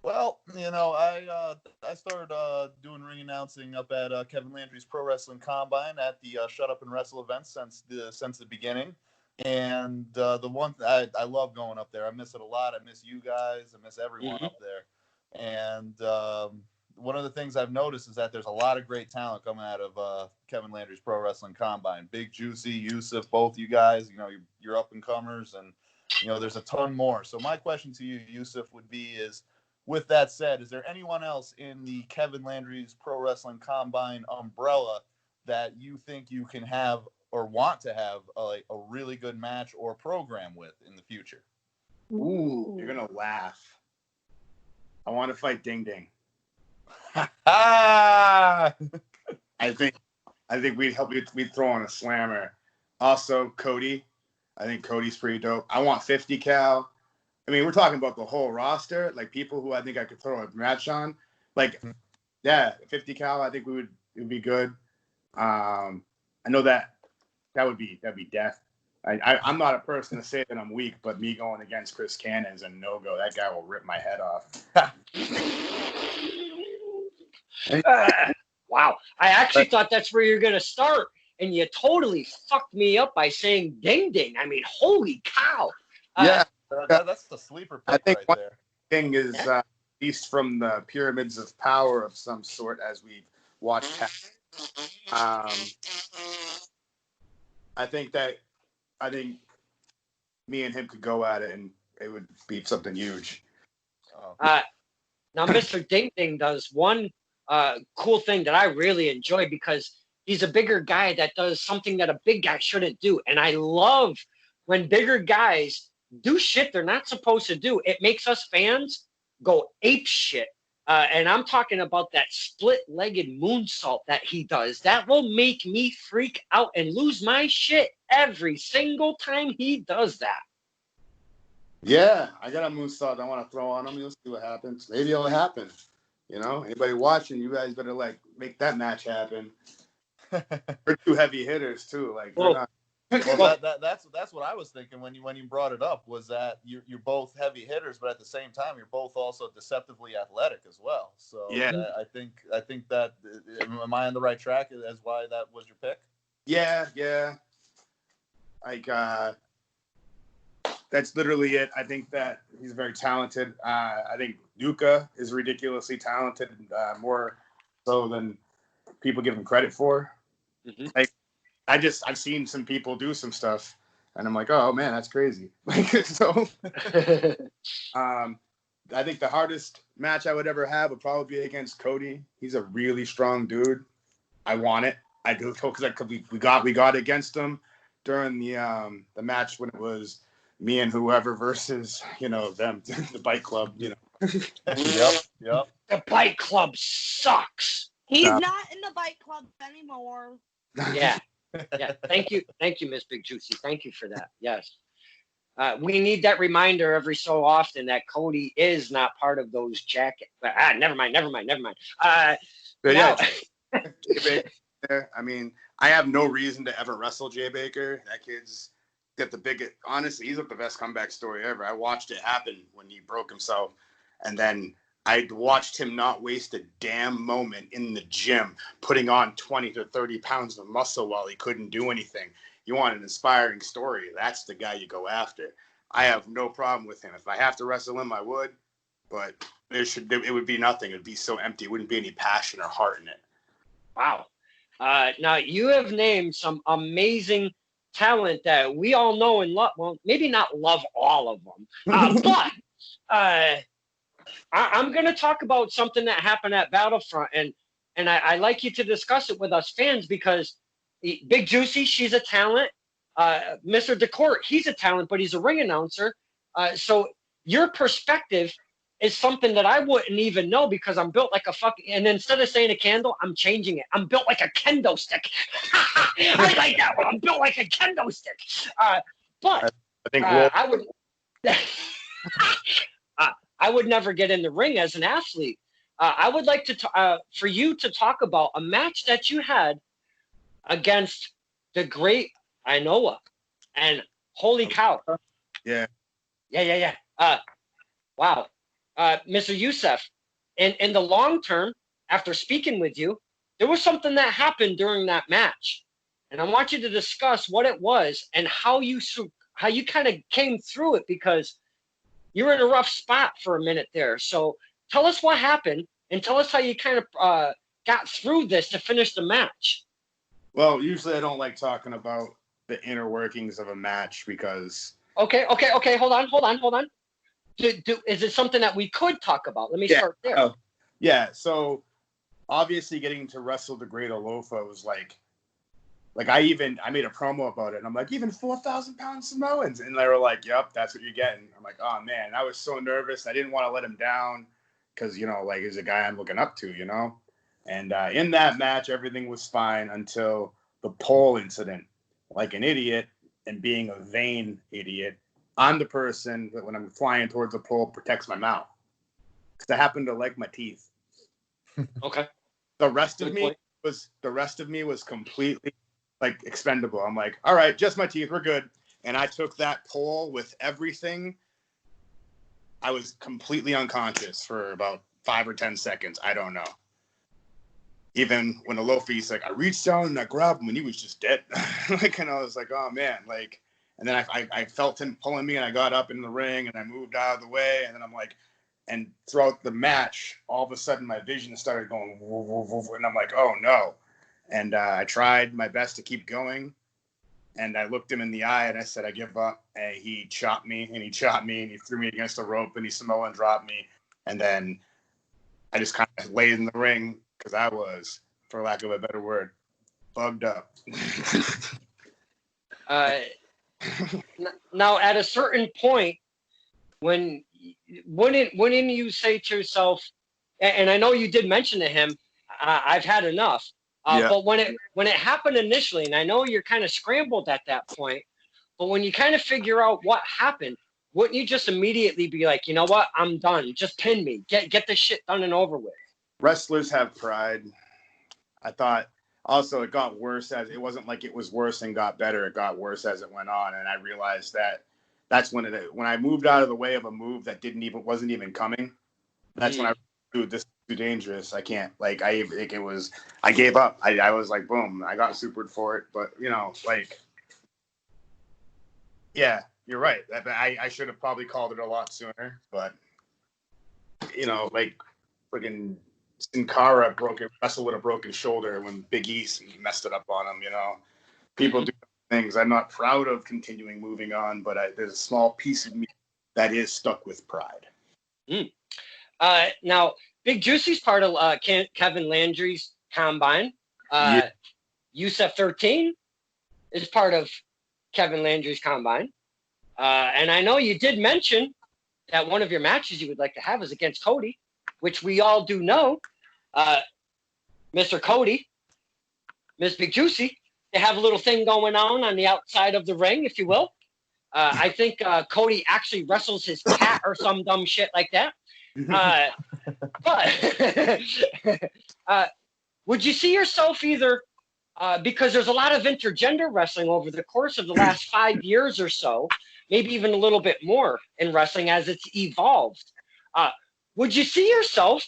Well, I started doing ring announcing up at Kevin Landry's Pro Wrestling Combine at the Shut Up and Wrestle event since the beginning. And the one I love going up there. I miss it a lot. I miss you guys. I miss everyone up there. And one of the things I've noticed is that there's a lot of great talent coming out of Kevin Landry's Pro Wrestling Combine. Big Juicy, Yoosaf, both you guys. You're up and comers, and there's a ton more. So my question to you, Yoosaf, would be with that said, is there anyone else in the Kevin Landry's Pro Wrestling Combine umbrella that you think you can have or want to have a really good match or program with in the future? Ooh, you're gonna laugh. I want to fight Ding Ding. Ah! I think we'd throw on a slammer. Also, Cody. I think Cody's pretty dope. I want 50 cal. I mean, we're talking about the whole roster, like people who I think I could throw a match on. Like, yeah, 50 cal. I think it would be good. I know that'd be death. I'm not a person to say that I'm weak, but me going against Chris Cannon's a no-go. That guy will rip my head off. Wow. I actually thought that's where you're going to start, and you totally fucked me up by saying Ding Ding. I mean, holy cow. Yeah. That's the sleeper pick. I think right there. Thing is, at least from the pyramids of power of some sort, as we've watched. I think me and him could go at it, and it would be something huge. Now, Mr. Ding Ding does one cool thing that I really enjoy, because he's a bigger guy that does something that a big guy shouldn't do. And I love when bigger guys do shit they're not supposed to do. It makes us fans go ape shit. And I'm talking about that split-legged moonsault that he does. That will make me freak out and lose my shit every single time he does that. Yeah, I got a moonsault I want to throw on him. You'll see what happens. Maybe it'll happen. Anybody watching, you guys better make that match happen. They're two heavy hitters too. They're not. Well, that's what I was thinking when you brought it up, was that you're both heavy hitters, but at the same time you're both also deceptively athletic as well. So yeah, I think that, am I on the right track as why that was your pick? Yeah. That's literally it. I think that he's very talented. I think Duca is ridiculously talented, more so than people give him credit for. Mm-hmm. I've seen some people do some stuff, and I'm like, oh man, that's crazy. So, I think the hardest match I would ever have would probably be against Cody. He's a really strong dude. I want it. I do, because we got against him during the match when it was me and whoever versus them, the Bike Club. Yep. The Bike Club sucks. He's not in the Bike Club anymore. Yeah. Yeah, thank you, Miss Big Juicy. Thank you for that. Yes, we need that reminder every so often that Cody is not part of those jackets. Never mind. Yeah, I mean, I have no reason to ever wrestle Jay Baker. That kid's got the biggest. Honestly, he's got the best comeback story ever. I watched it happen when he broke himself, and then I watched him not waste a damn moment in the gym putting on 20 to 30 pounds of muscle while he couldn't do anything. You want an inspiring story, that's the guy you go after. I have no problem with him. If I have to wrestle him, I would, but it would be nothing. It would be so empty. It wouldn't be any passion or heart in it. Wow. Now, you have named some amazing talent that we all know and love. Well, maybe not love all of them, but I'm going to talk about something that happened at Battlefront, and I like you to discuss it with us fans because Big Juicy, she's a talent. Mr. DaCorte, he's a talent, but he's a ring announcer. So your perspective is something that I wouldn't even know because I'm built like a fucking, and instead of saying a candle, I'm changing it. I'm built like a kendo stick. I like that one. I'm built like a kendo stick. But I think I would, I would never get in the ring as an athlete. I would like to, for you to talk about a match that you had against the great Inoa, and holy cow. Yeah. Wow. Mr. Yoosaf, in the long term, after speaking with you, there was something that happened during that match. And I want you to discuss what it was and how you kind of came through it because you were in a rough spot for a minute there. So tell us what happened and tell us how you kind of got through this to finish the match. Well, usually I don't like talking about the inner workings of a match because... Okay. Hold on. Is it something that we could talk about? Let me start there. Yeah, so obviously getting to wrestle the Great Alofa was like I made a promo about it, and I'm like, even 4,000 pound Samoans, and they were like, yep, that's what you're getting. I'm like, oh man, I was so nervous. I didn't want to let him down because, like, he's a guy I'm looking up to, And in that match, everything was fine until the pole incident. Like an idiot and being a vain idiot, I'm the person that when I'm flying towards the pole protects my mouth because I happen to like my teeth. Okay. The rest of me was completely like expendable. I'm like, all right, just my teeth, we're good. And I took that pole with everything. I was completely unconscious for about 5 or 10 seconds. I don't know. Even when Alofi's like, I reached down and I grabbed him and he was just dead. And I was like, oh man, and then I felt him pulling me and I got up in the ring and I moved out of the way. And then I'm like, and throughout the match, all of a sudden my vision started going, woof, woof, woof, and I'm like, oh no. And I tried my best to keep going. And I looked him in the eye and I said, I give up. And he chopped me and he threw me against the rope and he Samoan dropped me. And then I just kind of laid in the ring because I was, for lack of a better word, bugged up. Now, at a certain point, wouldn't you say to yourself, and I know you did mention to him, I've had enough. But when it happened initially, and I know you're kind of scrambled at that point, but when you kind of figure out what happened, wouldn't you just immediately be like, you know what, I'm done. Just pin me. Get this shit done and over with. Wrestlers have pride. I thought also it got worse as it wasn't like it was worse and got better. It got worse as it went on. And I realized that's when I moved out of the way of a move that wasn't even coming. That's when I dude, this is too dangerous. I can't I gave up. I was like, boom, I got supered for it. But yeah, you're right. I should have probably called it a lot sooner, but freaking Sin Cara wrestled with a broken shoulder when Big E messed it up on him. People do things. I'm not proud of continuing moving on, but there's a small piece of me that is stuck with pride. Now, Big Juicy's part of Kevin Landry's combine. Yoosaf 13 is part of Kevin Landry's combine. And I know you did mention that one of your matches you would like to have is against Cody, which we all do know. Mr. Cody, Miss Big Juicy, they have a little thing going on the outside of the ring, if you will. I think Cody actually wrestles his cat or some dumb shit like that. But would you see yourself either, because there's a lot of intergender wrestling over the course of the last 5 years or so, maybe even a little bit more in wrestling as it's evolved. would you see yourself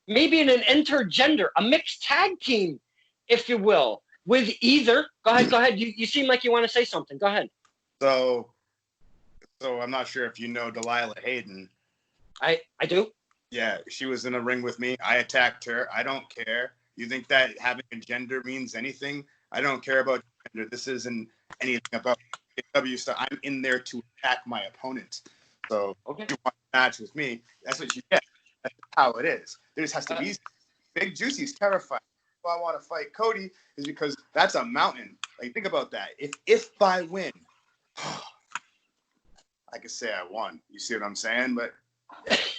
maybe in an intergender, a mixed tag team, if you will, with either? Go ahead. You seem like you want to say something. Go ahead. So I'm not sure if you know Delilah Hayden. I do. Yeah, she was in a ring with me. I attacked her. I don't care. You think that having a gender means anything? I don't care about gender. This isn't anything about AEW stuff. I'm in there to attack my opponent. So Okay. if you want to match with me, that's what you get. That's how it is. There just has to be. Big Juicy's terrified. Why I want to fight Cody is because that's a mountain. Like, think about that. If I win, I could say I won. You see what I'm saying? But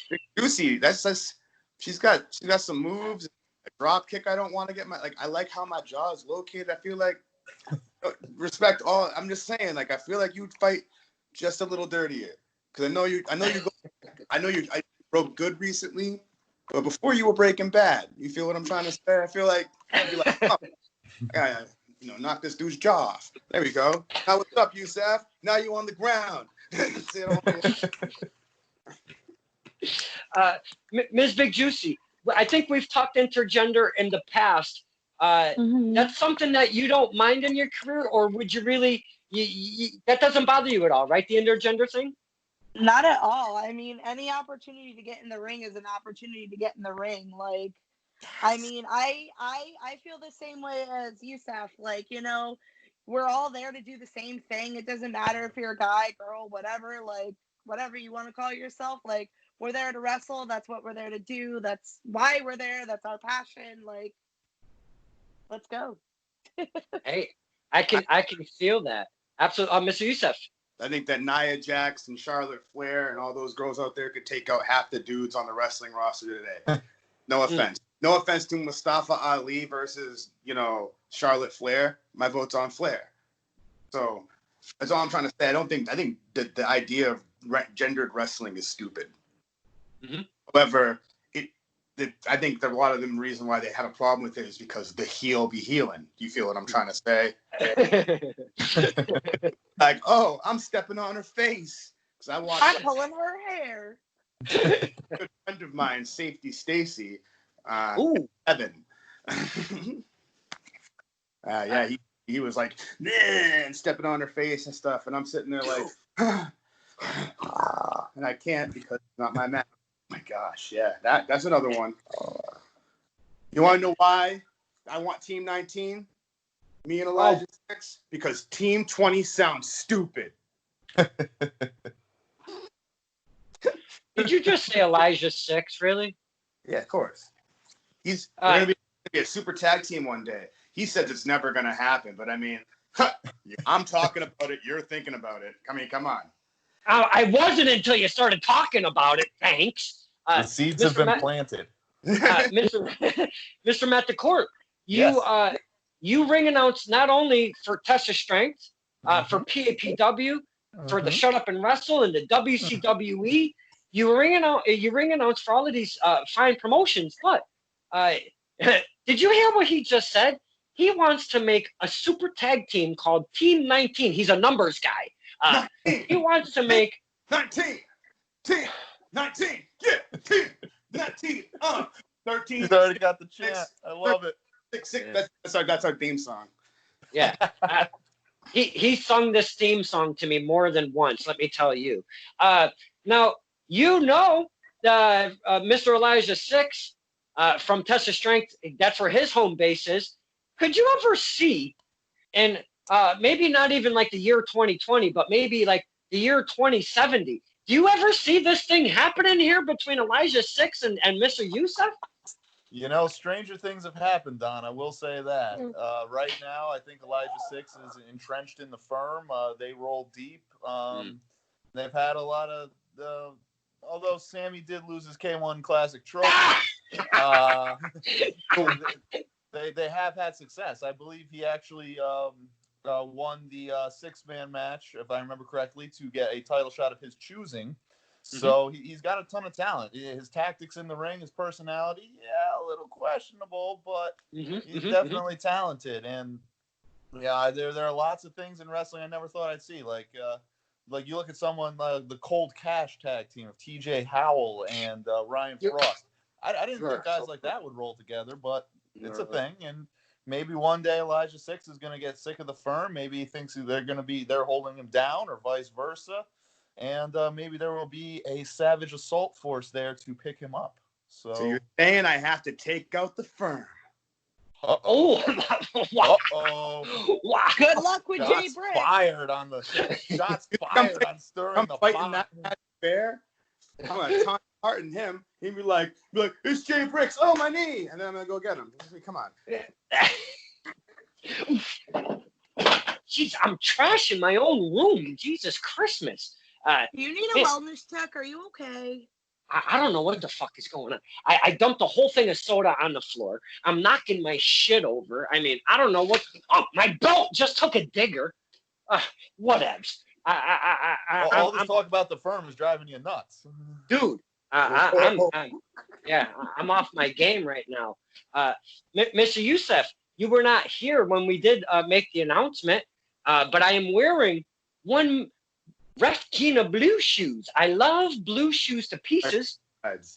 Big Juicy, she's got some moves. A drop kick. I don't want to get I like how my jaw is located. I feel like respect all. I'm just saying, I feel like you'd fight just a little dirtier because I broke good recently, but before you were breaking bad. You feel what I'm trying to say? I feel like I'd be like, oh, I gotta, knock this dude's jaw off. There we go. Now what's up, Yoosaf? Now you on the ground. Ms. Big Juicy, I think we've talked intergender in the past. That's something that you don't mind in your career, or would you really? That doesn't bother you at all, right? The intergender thing? Not at all. I mean, any opportunity to get in the ring is an opportunity to get in the ring. I mean, I feel the same way as Yoosaf. We're all there to do the same thing. It doesn't matter if you're a guy, girl, whatever. Whatever you want to call yourself. We're there to wrestle. That's what we're there to do. That's why we're there. That's our passion. Let's go. Hey, I can feel that. Absolutely. Mr. Yoosaf. I think that Nia Jax and Charlotte Flair and all those girls out there could take out half the dudes on the wrestling roster today. No offense. No offense to Mustafa Ali versus, Charlotte Flair. My vote's on Flair. So that's all I'm trying to say. I think that the idea of gendered wrestling is stupid. Mm-hmm. However, I think that a lot of the reason why they had a problem with it is because the heel be healing. You feel what I'm trying to say? Oh, I'm stepping on her face because I watched. I'm pulling her hair. A good friend of mine, Safety Stacy, Evan. Yeah, he was like, and stepping on her face and stuff, and I'm sitting there and I can't because it's not my match. Oh my gosh, yeah, that's another one. You want to know why I want Team 19? Me and Elijah 6? Because Team 20 sounds stupid. Did you just say Elijah 6, really? Yeah, of course. We're going to be a super tag team one day. He says it's never going to happen, but I mean, I'm talking about it. You're thinking about it. I mean, come on. I wasn't until you started talking about it. Thanks. The seeds have been planted. Mr. Matt DaCorte, you ring announced not only for Test of Strength, for PAPW, for the Shut Up and Wrestle and the WCWE. You ring announce for all of these fine promotions. But did you hear what he just said? He wants to make a super tag team called Team 19. He's a numbers guy. He wants to make 19, Team 19, yeah, Team 19, 13. He's already got the chant. I love it. 6. That's our theme song. Yeah. He sung this theme song to me more than once, let me tell you. Now, Mr. Elijah 6 from Test of Strength, that's where his home base is. Could you ever see, and maybe not even like the year 2020, but maybe like the year 2070, do you ever see this thing happening here between Elijah 6 and Mr. Yoosaf? Stranger things have happened, Don. I will say that. Right now, I think Elijah 6 is entrenched in the firm. They roll deep. They've had a lot of although Sammy did lose his K1 Classic trophy, they have had success. I believe he actually won the 6-man match, if I remember correctly, to get a title shot of his choosing. So he's got a ton of talent. His tactics in the ring, his personality, a little questionable, but he's definitely talented. And yeah, there are lots of things in wrestling I never thought I'd see. Like like you look at someone like the Cold Cash tag team of TJ Howell and Ryan Frost. I didn't think guys like that would roll together, but it's a thing. And maybe one day Elijah Six is going to get sick of the firm. Maybe he thinks they're holding him down, or vice versa. And maybe there will be a Savage Assault force there to pick him up. So you're saying I have to take out the firm? Uh-oh. Wow. Uh-oh. Wow. Good luck with Jay Brick. Shots fired on stirring the pot. That bear. I'm gonna taunt Hart and him. He'd be like, it's Jay Bricks. Oh, my knee. And then I'm gonna go get him. Come on. Jeez, I'm trashing my own room. Jesus Christmas. You need a wellness check. Are you okay? I don't know what the fuck is going on. I dumped a whole thing of soda on the floor. I'm knocking my shit over. I mean, I don't know what. Oh, my belt just took a digger. Whatevs. All this talk about the firm is driving you nuts, dude. I'm off my game right now. Mr. Yoosaf, you were not here when we did make the announcement, but I am wearing one Ref Gina blue shoes. I love blue shoes to pieces. But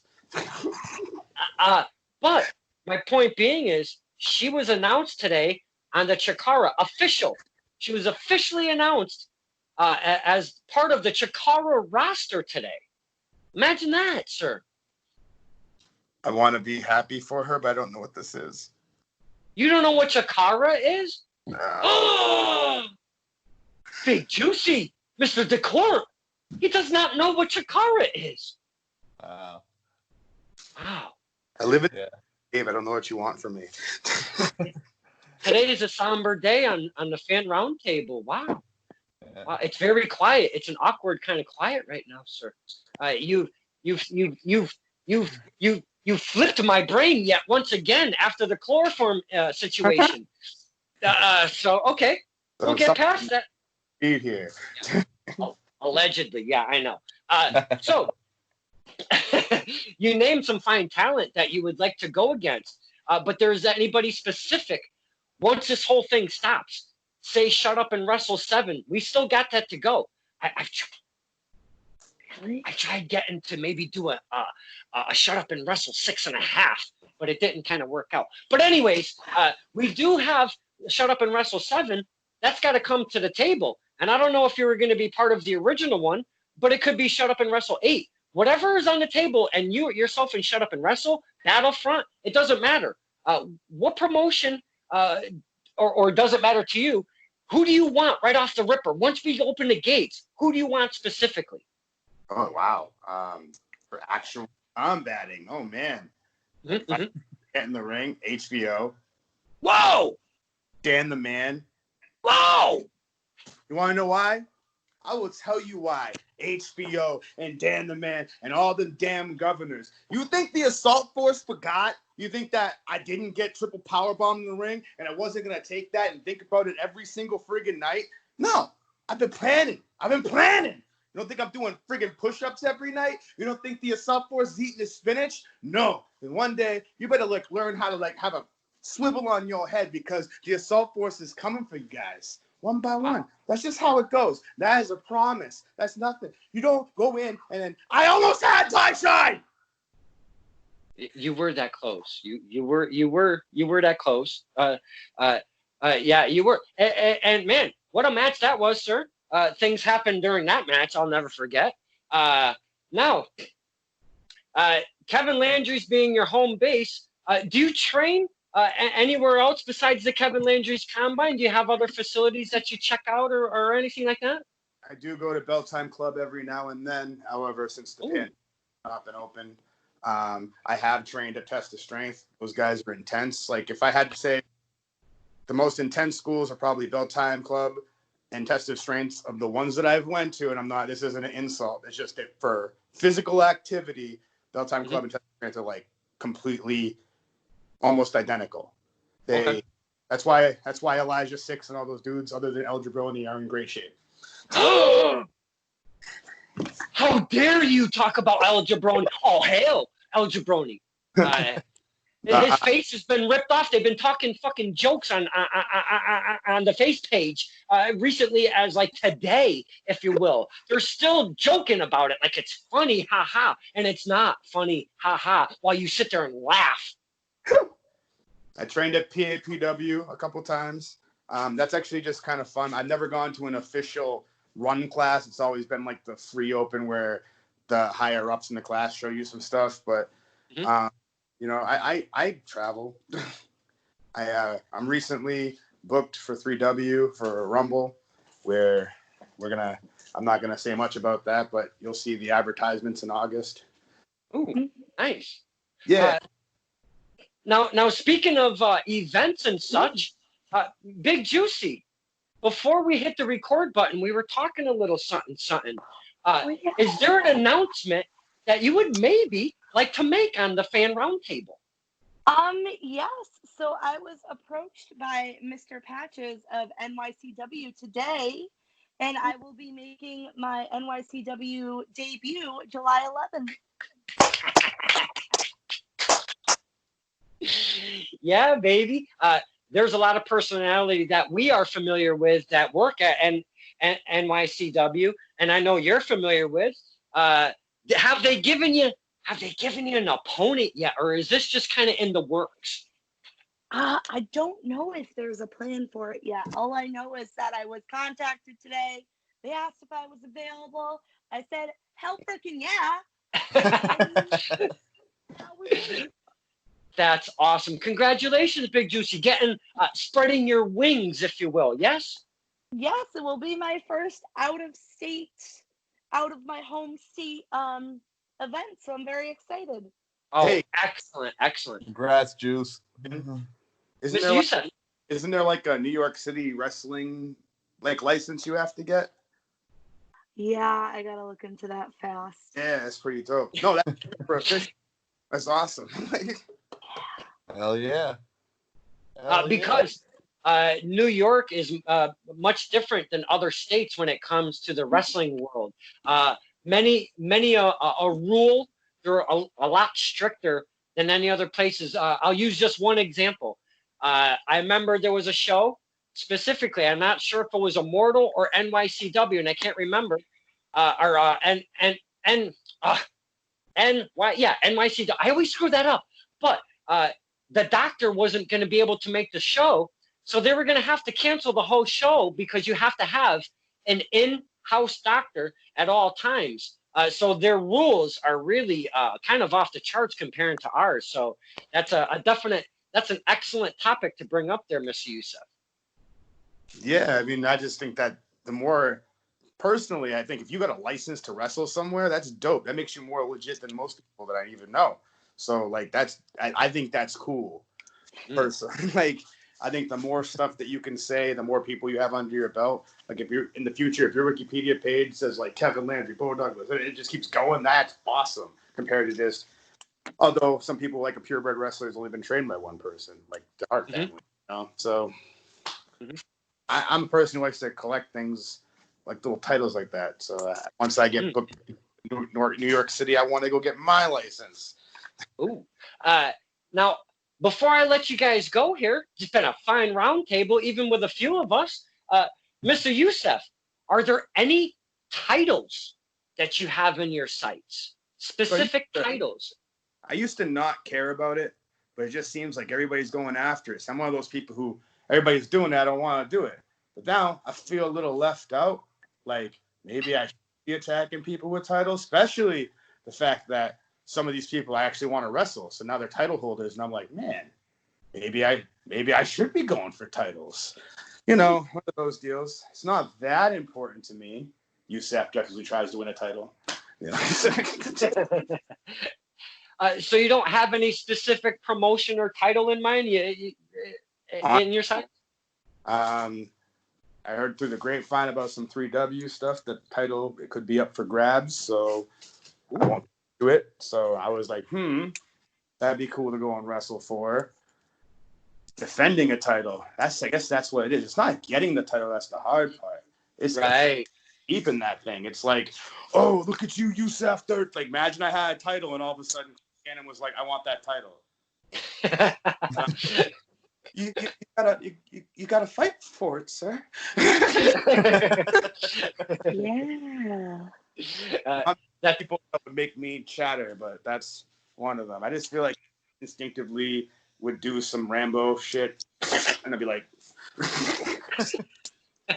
my point being is she was announced today on the Chikara official. She was officially announced as part of the Chikara roster today. Imagine that, sir. I want to be happy for her, but I don't know what this is. You don't know what Chikara is? No. Oh, Big Juicy. Mr. DaCorte, he does not know what Chikara is. Wow. I live in Dave. I don't know what you want from me. Today is a somber day on the fan roundtable. Wow. Wow. It's very quiet. It's an awkward kind of quiet right now, sir. You flipped my brain yet once again after the chloroform situation. So okay, we'll get past that. Here. Oh, allegedly, yeah, I know. So you named some fine talent that you would like to go against, but there's anybody specific? Once this whole thing stops, say shut up and wrestle 7. We still got that to go. I tried getting to maybe do a shut up and wrestle 6.5, but it didn't kind of work out. But anyways, we do have shut up and wrestle 7. That's got to come to the table. And I don't know if you were going to be part of the original one, but it could be shut up and wrestle 8. Whatever is on the table, and you yourself and shut up and wrestle, Battlefront, it doesn't matter. What promotion, or does it matter to you? Who do you want right off the ripper? Once we open the gates, who do you want specifically? Oh, wow. For actual combating. Oh, man. Mm-hmm. Get in the ring, HBO. Whoa! Dan the Man. Whoa! You want to know why? I will tell you why. HBO and Dan the Man and all the damn governors. You think the assault force forgot? You think that I didn't get triple powerbomb in the ring and I wasn't going to take that and think about it every single friggin' night? No. I've been planning. You don't think I'm doing friggin' push-ups every night? You don't think the assault force is eating the spinach? No. And one day, you better learn how to have a swivel on your head because the assault force is coming for you guys. One by one. That's just how it goes. That is a promise. That's nothing. You don't go in and then, I almost had Ty-Shine! You were that close. You were that close. Yeah, you were. And man, what a match that was, sir. Things happened during that match I'll never forget. Now, Kevin Landry's being your home base. Do you train anywhere else besides the Kevin Landry's Combine? Do you have other facilities that you check out or anything like that? I do go to Bell Time Club every now and then. However, since the pandemic has been open, I have trained at Test of Strength. Those guys are intense. Like, if I had to say, the most intense schools are probably Bell Time Club and Test of Strength of the ones that I've went to. And this isn't an insult. It's just that for physical activity, Bell Time Club and Test of Strength are like completely almost identical. That's why Elijah Six and all those dudes, other than El Jabroni, are in great shape. How dare you talk about El Jabroni? Oh, hell, El Jabroni. His face has been ripped off. They've been talking fucking jokes on the face page recently, as like today, if you will. They're still joking about it like it's funny, haha, and it's not funny, haha. While you sit there and laugh. I trained at PAPW a couple times. That's actually just kind of fun. I've never gone to an official run class. It's always been like the free open where the higher ups in the class show you some stuff, but. You know, I travel. I'm recently booked for 3W for a Rumble, where I'm not gonna say much about that, but you'll see the advertisements in August. Ooh, nice. Yeah. Now speaking of events and such, Big Juicy. Before we hit the record button, we were talking a little something. Is there an announcement that you would maybe like to make on the fan roundtable? Yes. So I was approached by Mr. Patches of NYCW today, and I will be making my NYCW debut July 11th. Yeah, baby. There's a lot of personality that we are familiar with that work at NYCW, and I know you're familiar with. Have they given you an opponent yet, or is this just kind of in the works? I don't know if there's a plan for it yet. All I know is that I was contacted today. They asked if I was available. I said, hell freaking yeah. That's awesome. Congratulations, Big Juicy, spreading your wings, if you will. Yes? Yes, it will be my first out of my home state event, so I'm very excited. Oh, hey, excellent. Congrats, Juice. Isn't there like a New York City wrestling license you have to get? Yeah, I gotta look into that fast. Yeah, that's pretty dope. No, that's awesome. Hell yeah. Because New York is much different than other states when it comes to the wrestling world. Many a rule, they're a lot stricter than any other places. I'll use just one example. I remember there was a show specifically. I'm not sure if it was Immortal or NYCW, and I can't remember. NYCW. I always screw that up. But the doctor wasn't going to be able to make the show, so they were going to have to cancel the whole show because you have to have an in-house doctor at all times. So their rules are really kind of off the charts comparing to ours. So that's that's an excellent topic to bring up there, Mr. Yoosaf. Yeah, I mean, I just think that personally, I think if you got a license to wrestle somewhere, that's dope. That makes you more legit than most people that I even know. So like I think that's cool. Personally, I think the more stuff that you can say, the more people you have under your belt. Like if you're in the future, if your Wikipedia page says like Kevin Landry, Bo Douglas, it just keeps going. That's awesome compared to just. Although some people like a purebred wrestler has only been trained by one person, like the Hart family. You know? So I'm a person who likes to collect things like little titles like that. So once I get booked in New York City, I want to go get my license. Ooh. Now, before I let you guys go here, it's been a fine roundtable, even with a few of us. Mr. Yoosaf, are there any titles that you have in your sights? Specific titles? I used to not care about it, but it just seems like everybody's going after it. So I'm one of those people who everybody's doing that. I don't want to do it. But now I feel a little left out. Like maybe I should be attacking people with titles, especially the fact that some of these people I actually want to wrestle. So now they're title holders. And I'm like, man, maybe I should be going for titles. You know, one of those deals. It's not that important to me. Yoosaf definitely tries to win a title. You know? So you don't have any specific promotion or title in mind in your sights? I heard through the grapevine about some 3W stuff. The title, it could be up for grabs, so I won't do it. So I was like, that'd be cool to go and wrestle for. Defending a title, I guess that's what it is. It's not getting the title that's the hard part. It's right. Keeping that thing. It's like, oh, look at you, Yoosaf. Like, imagine I had a title and all of a sudden Cannon was like, I want that title. You gotta fight for it, sir. Yeah. That People that would make me chatter, but that's one of them. I just feel like instinctively would do some Rambo shit, and I'd be like,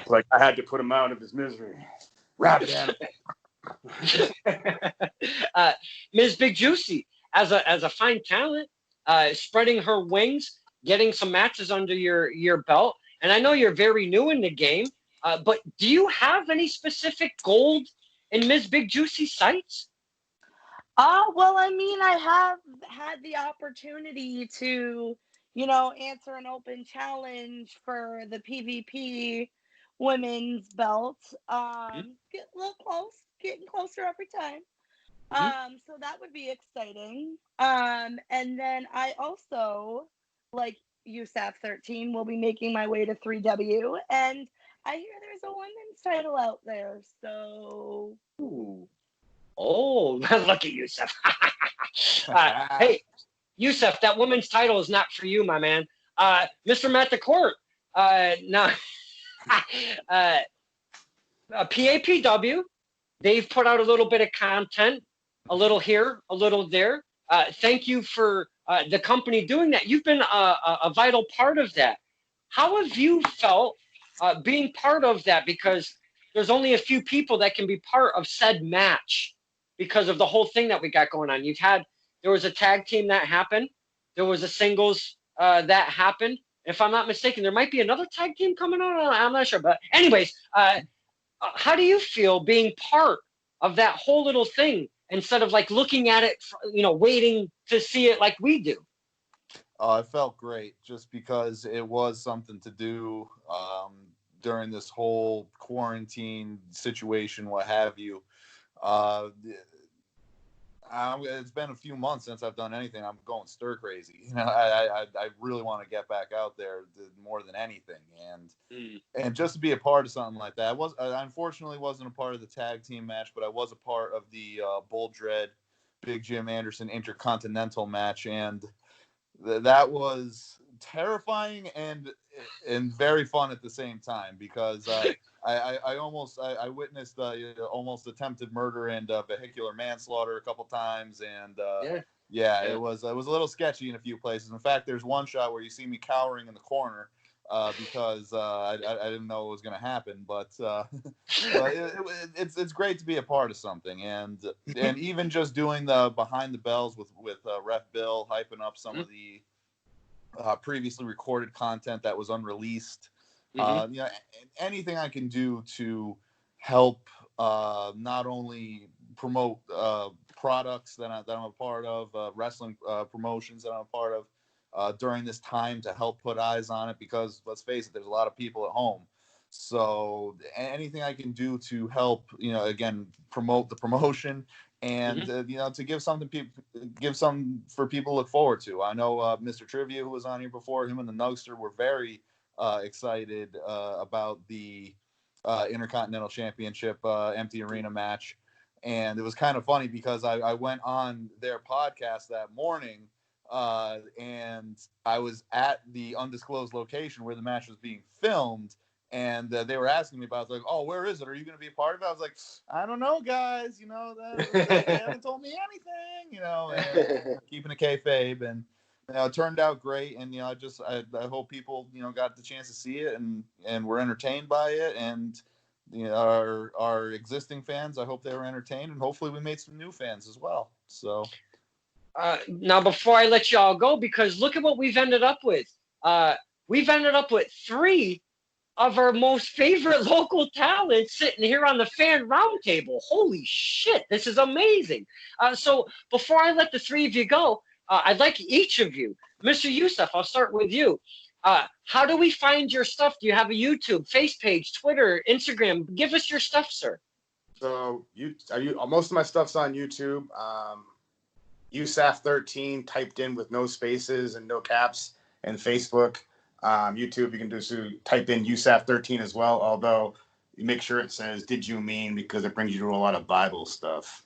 like I had to put him out of his misery. Rabid animal. Ms. Big Juicy, as a fine talent, spreading her wings, getting some matches under your belt. And I know you're very new in the game, but do you have any specific gold in Ms. Big Juicy sights? Well, I mean, I have had the opportunity to, answer an open challenge for the PvP women's belt. Get a little close, getting closer every time. So that would be exciting. And then I also, like Yoosaf 13, will be making my way to 3W, and I hear there's a women's title out there. So. Ooh. Oh, look at Yoosaf. Hey, Yoosaf, that women's title is not for you, my man. Mr. Matt DaCorte, now, PAPW, they've put out a little bit of content, a little here, a little there. Thank you for the company doing that. You've been a vital part of that. How have you felt being part of that? Because there's only a few people that can be part of said match because of the whole thing that we got going on. There was a tag team that happened. There was a singles that happened. If I'm not mistaken, there might be another tag team coming on. I'm not sure. But anyways, how do you feel being part of that whole little thing instead of like looking at it, waiting to see it like we do? It felt great just because it was something to do during this whole quarantine situation, what have you. It's been a few months since I've done anything. I'm going stir crazy. I really want to get back out there more than anything, and just to be a part of something like that. I unfortunately wasn't a part of the tag team match, but I was a part of the Bull Dread, Big Jim Anderson Intercontinental match, and that was terrifying and very fun at the same time because I witnessed almost attempted murder and vehicular manslaughter a couple times, and it was a little sketchy in a few places. In fact, there's one shot where you see me cowering in the corner because I didn't know it was going to happen, but it's great to be a part of something, and even just doing the behind the bells with Ref Bill, hyping up some of the previously recorded content that was unreleased. Anything I can do to help not only promote products that I'm a part of, wrestling promotions that I'm a part of during this time to help put eyes on it, because let's face it, there's a lot of people at home. So anything I can do to help, again, promote the promotion and to give something for people to look forward to. I know Mr. Trivia, who was on here before, him and the Nugster were very excited about the Intercontinental Championship empty arena match, and it was kind of funny because I went on their podcast that morning and I was at the undisclosed location where the match was being filmed. And they were asking me about, like, oh, where is it? Are you going to be a part of it? I was like, I don't know, guys. They haven't told me anything. And keeping a kayfabe, and it turned out great. And I hope people got the chance to see it and were entertained by it. And our existing fans, I hope they were entertained, and hopefully we made some new fans as well. So now, before I let y'all go, because look at what we've ended up with. We've ended up with 3 of our most favorite local talents sitting here on the fan roundtable. Holy shit, this is amazing. So before I let the 3 of you go, I'd like each of you, Mr. Yoosaf, I'll start with you. How do we find your stuff? Do you have a YouTube, face page, Twitter, Instagram? Give us your stuff, sir. So most of my stuff's on YouTube. Yoosaf 13 typed in with no spaces and no caps, and Facebook. YouTube, you can type in Yoosaf 13 as well, although you make sure it says "Did you mean?" because it brings you to a lot of Bible stuff.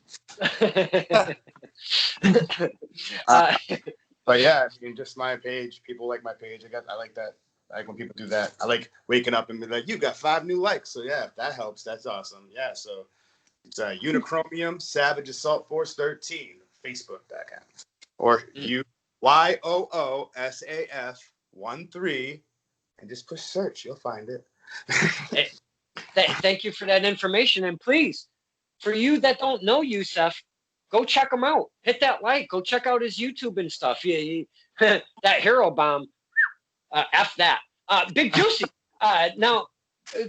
But yeah, I mean, just my page. People like my page. I like that. I like when people do that. I like waking up and be like, you got 5 new likes. So yeah, if that helps, that's awesome. Yeah, so it's Unichromium Savage Assault Force 13, Facebook.com. Or YOOSAF 13, and just push search. You'll find it. Thank you for that information. And please, for you that don't know Yoosaf, go check him out. Hit that like. Go check out his YouTube and stuff. That hero bomb. F that. Big Juicy. Now,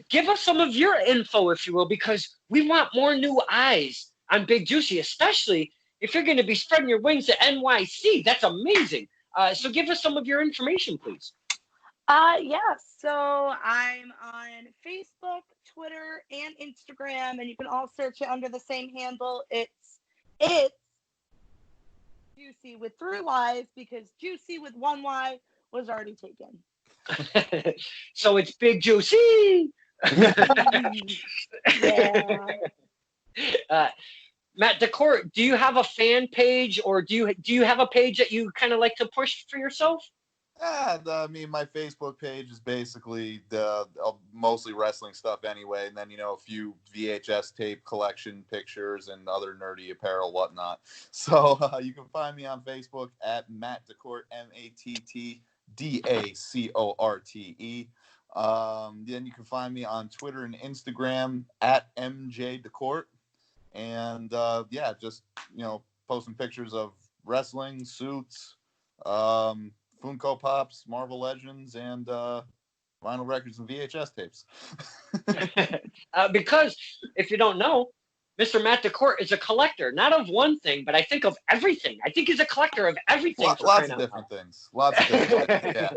give us some of your info, if you will, because we want more new eyes on Big Juicy, especially if you're going to be spreading your wings to NYC. That's amazing. So give us some of your information, please. Yes. So I'm on Facebook, Twitter, and Instagram, and you can all search it under the same handle. It's Juicy with 3 Y's because Juicy with 1 Y was already taken. So it's Big Juicy. Yeah. Matt DaCorte, do you have a fan page, or do you have a page that you kind of like to push for yourself? I mean, my Facebook page is basically mostly wrestling stuff anyway, and then a few VHS tape collection pictures and other nerdy apparel, whatnot. So you can find me on Facebook at Matt DaCorte, MattDacorte. Then you can find me on Twitter and Instagram at MJDaCorte, and just posting pictures of wrestling, suits, Funko Pops, Marvel Legends, and vinyl records and VHS tapes. Because if you don't know, Mr. Matt DaCorte is a collector, not of one thing, but I think of everything. I think he's a collector of everything. Lots of different things. Yeah.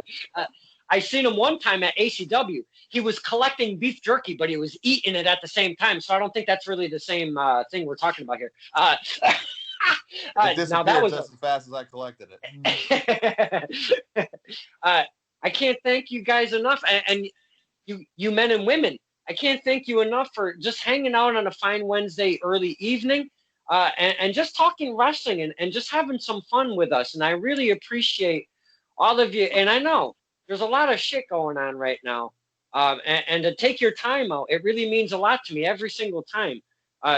I seen him one time at ACW. He was collecting beef jerky, but he was eating it at the same time. So I don't think that's really the same thing we're talking about here. It disappeared now just as fast as I collected it. I can't thank you guys enough, and you men and women. I can't thank you enough for just hanging out on a fine Wednesday early evening, and just talking wrestling and just having some fun with us. And I really appreciate all of you. And I know there's a lot of shit going on right now, and to take your time out, it really means a lot to me every single time.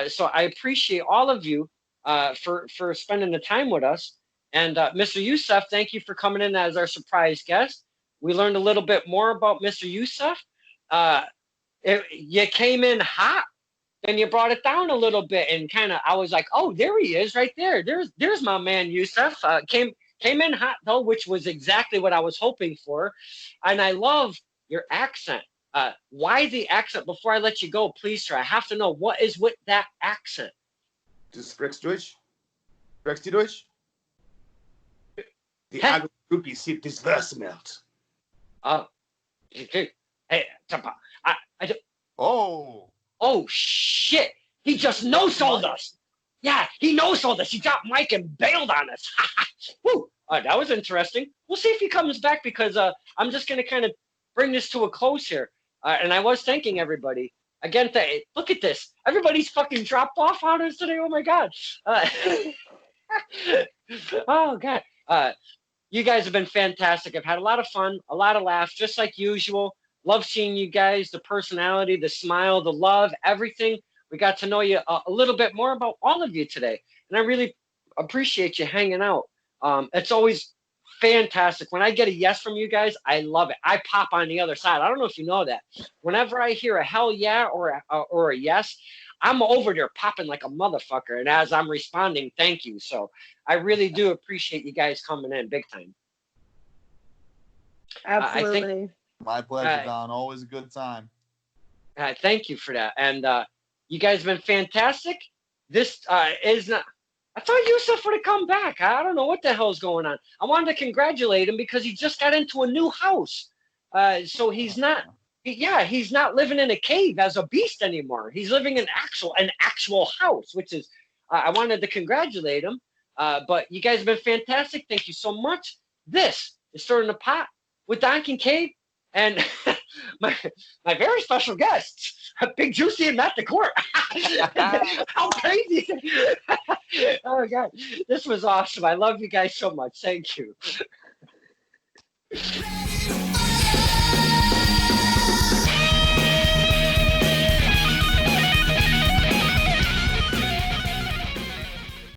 So I appreciate all of you for spending the time with us. And Mr. Yoosaf, thank you for coming in as our surprise guest. We learned a little bit more about Mr. Yoosaf. You came in hot, then you brought it down a little bit, and I was like, oh, there he is right there. There's my man Yoosaf. Came in hot though, which was exactly what I was hoping for. And I love your accent. Why the accent? Before I let you go, please, sir, I have to know what is with that accent. Das sprichst Deutsch? Sprichst du Deutsch? Die andere Gruppe sieht das Wurstmeld. Hey, Oh shit! He just no-sold us. Yeah, he no-sold us. He dropped Mike and bailed on us. Woo! That was interesting. We'll see if he comes back, because I'm just gonna kind of bring this to a close here. And I was thanking everybody. Again, look at this. Everybody's fucking dropped off on us today. Oh my god. Oh god. You guys have been fantastic. I've had a lot of fun, a lot of laughs, just like usual. Love seeing you guys, the personality, the smile, the love, everything. We got to know you a little bit more about all of you today. And I really appreciate you hanging out. It's always fantastic. When I get a yes from you guys, I love it. I pop on the other side. I don't know if you know that. Whenever I hear a hell yeah or a yes, I'm over there popping like a motherfucker. And as I'm responding, thank you. So I really do appreciate you guys coming in big time. Absolutely. My pleasure, Don. Always a good time. Thank you for that. And you guys have been fantastic. This is not... I thought Yoosaf would have come back. I don't know what the hell's going on. I wanted to congratulate him because he just got into a new house. So he's not... he's not living in a cave as a beast anymore. He's living in an actual house, which is... I wanted to congratulate him. But you guys have been fantastic. Thank you so much. This is Stirring the Pot with Don Kincaid. And my very special guests, Big Juicy and Matt DaCorte. How crazy! Oh God, this was awesome. I love you guys so much. Thank you.